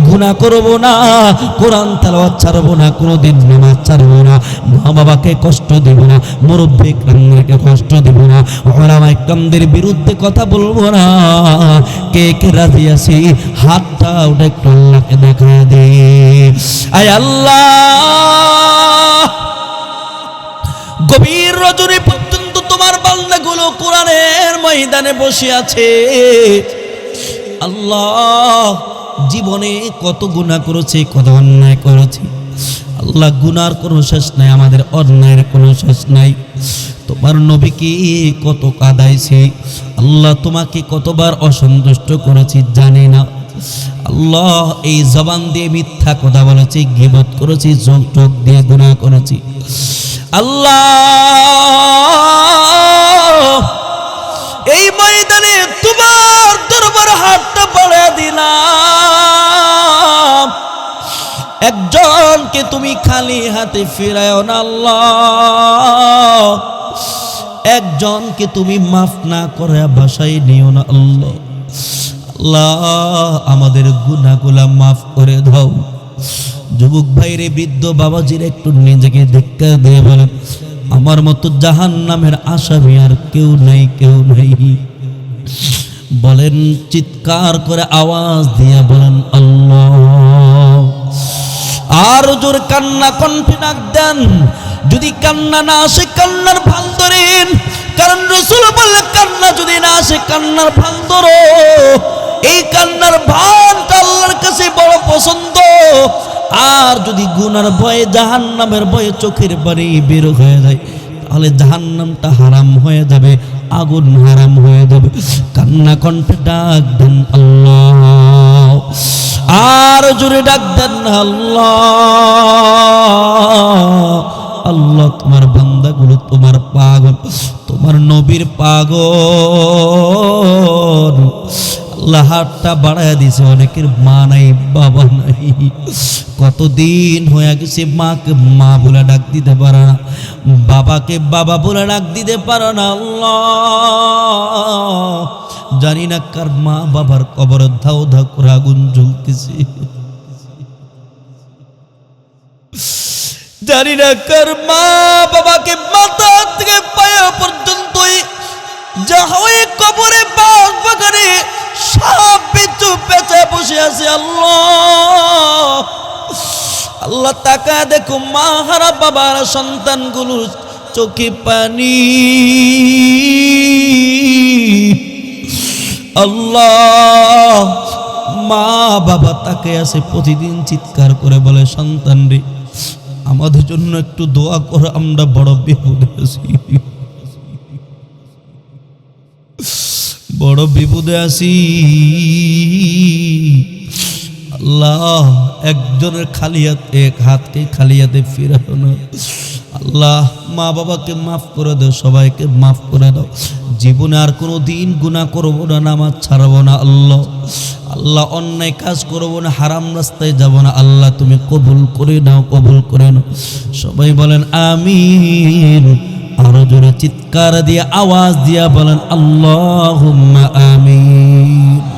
গুনাহ করব না, কোরআন তেলাওয়াত ছাড়বো না, কোনোদিন নামাজ ছাড়বো না, মা বাবাকে কষ্ট দেব না, মুরব্বি কেরামদেরকে কষ্ট দেব না, উলামা কেরামদের বিরুদ্ধে কথা বলবো না। কে কে রাজি আছি? হাতটা ওটা একটু আল্লাহকে দেখা দে। আয় আল্লাহ, গভীর রজনী পর্যন্ত তোমার বান্দাগুলো কোরআনের ময়দানে বসে আছে। আল্লাহ, জীবনে কত গুনাহ করেছে, কত অন্যায় করেছে। আল্লাহ, গুনার কোনো শেষ নাই, আমাদের অন্যায়ের কোনো শেষ নাই। তোমার নবীকে কত কাঁদাইছি, আল্লাহ তোমাকে কতবার অসন্তুষ্ট করেছি জানি না। আল্লাহ এই জবান দিয়ে মিথ্যা কথা বলেছি, গীবত করেছি, চোখ দিয়ে গুনাহ করেছি। আল্লাহ এই ময়দানে তোমার দরবার হাতটা বাড়িয়ে দিলাম, একজনকে তুমি খালি হাতে ফিরায়ও না আল্লাহ, একজনকে তুমি মাফ না করে বাসায় নিও না আল্লাহ। আল্লাহ আমাদের গুনাহগুলা মাফ করে দাও। যুবক ভাইরে, বৃদ্ধ বাবাজির একটু নিজেকে ধিক্কার দিয়ে বলেন, আমার মতো জাহান্নামের আসামি আর কেউ নাই, কেউ নাই। বলেন, চিৎকার করে আওয়াজ দিয়ে বলেন আল্লাহ। আর জোর কান্না কণ্ঠে ডাক দেন। যদি কান্না না আসে কান্নার ভান ধরেন, কারণ রাসূল বললেন কান্না যদি না আসে কান্নার ভান ধরো। এই কান্নার ভানটা আল্লাহর কাছে বড় পছন্দ। আর যদি গুনার ভয়ে জাহান্নামের ভয়ে চোখের পানি বের হয়ে যায়, তাহলে জাহান্নামটা হারাম হয়ে যাবে, আগুন হারাম হয়ে যাবে। কান্না কণ্ঠে ডাক দেন আল্লাহ, আর জোরে ডাক দেন আল্লাহ। আল্লাহ তোমার বান্দাগুলো তোমার পাগল, তোমার নবীর পাগল। আল্লাহ হাতটা বাড়ায় দিছে, অনেকের মা নাই, বাবা নাই, কতদিন হয়ে গেছে মাকে মা বলে ডাক দিতে পারে না, বাবাকে বাবা বলে ডাক দিতে পারে না। আল্লাহ জানি না কার মা বাবার কবর ধাও ধাও করে আগুন জ্বলতেছে, জানি না কার মা বাবাকে মাথা থেকে পায়া পর্যন্ত যা হয় কবরে বাস বাগানে সব বিচ্ছু পেঁচে বসে আছে। আল্লাহ আল্লাহ তাকায় দেখো মা হারা বাবার সন্তানগুলোর চোখে পানি। আল্লাহ মা বাবা তাকে আছে প্রতিদিন চিৎকার করে বলে, সন্তান রে আমাদের জন্য একটু দোয়া করো, আমরা বড় বিপদে আছি, বড় বিপদে আছি। আল্লাহ একজনের খালি হাত, এক হাতকে খালি হাতে ফিরাও না আল্লাহ। মা বাবাকে মাফ করে দাও, সবাইকে মাফ করে দাও। জীবনে আর কোনো দিন গুনাহ করবো না, নামাজ ছাড়বো না আল্লাহ। আল্লাহ অন্যায় কাজ করবো না, হারাম রাস্তায় যাব না আল্লাহ। তুমি কবুল করে নাও, কবুল করে নাও। সবাই বলেন আমিন। আরো জোরে চিৎকার দিয়ে আওয়াজ দিয়া বলেন আল্লাহুম্মা আমিন।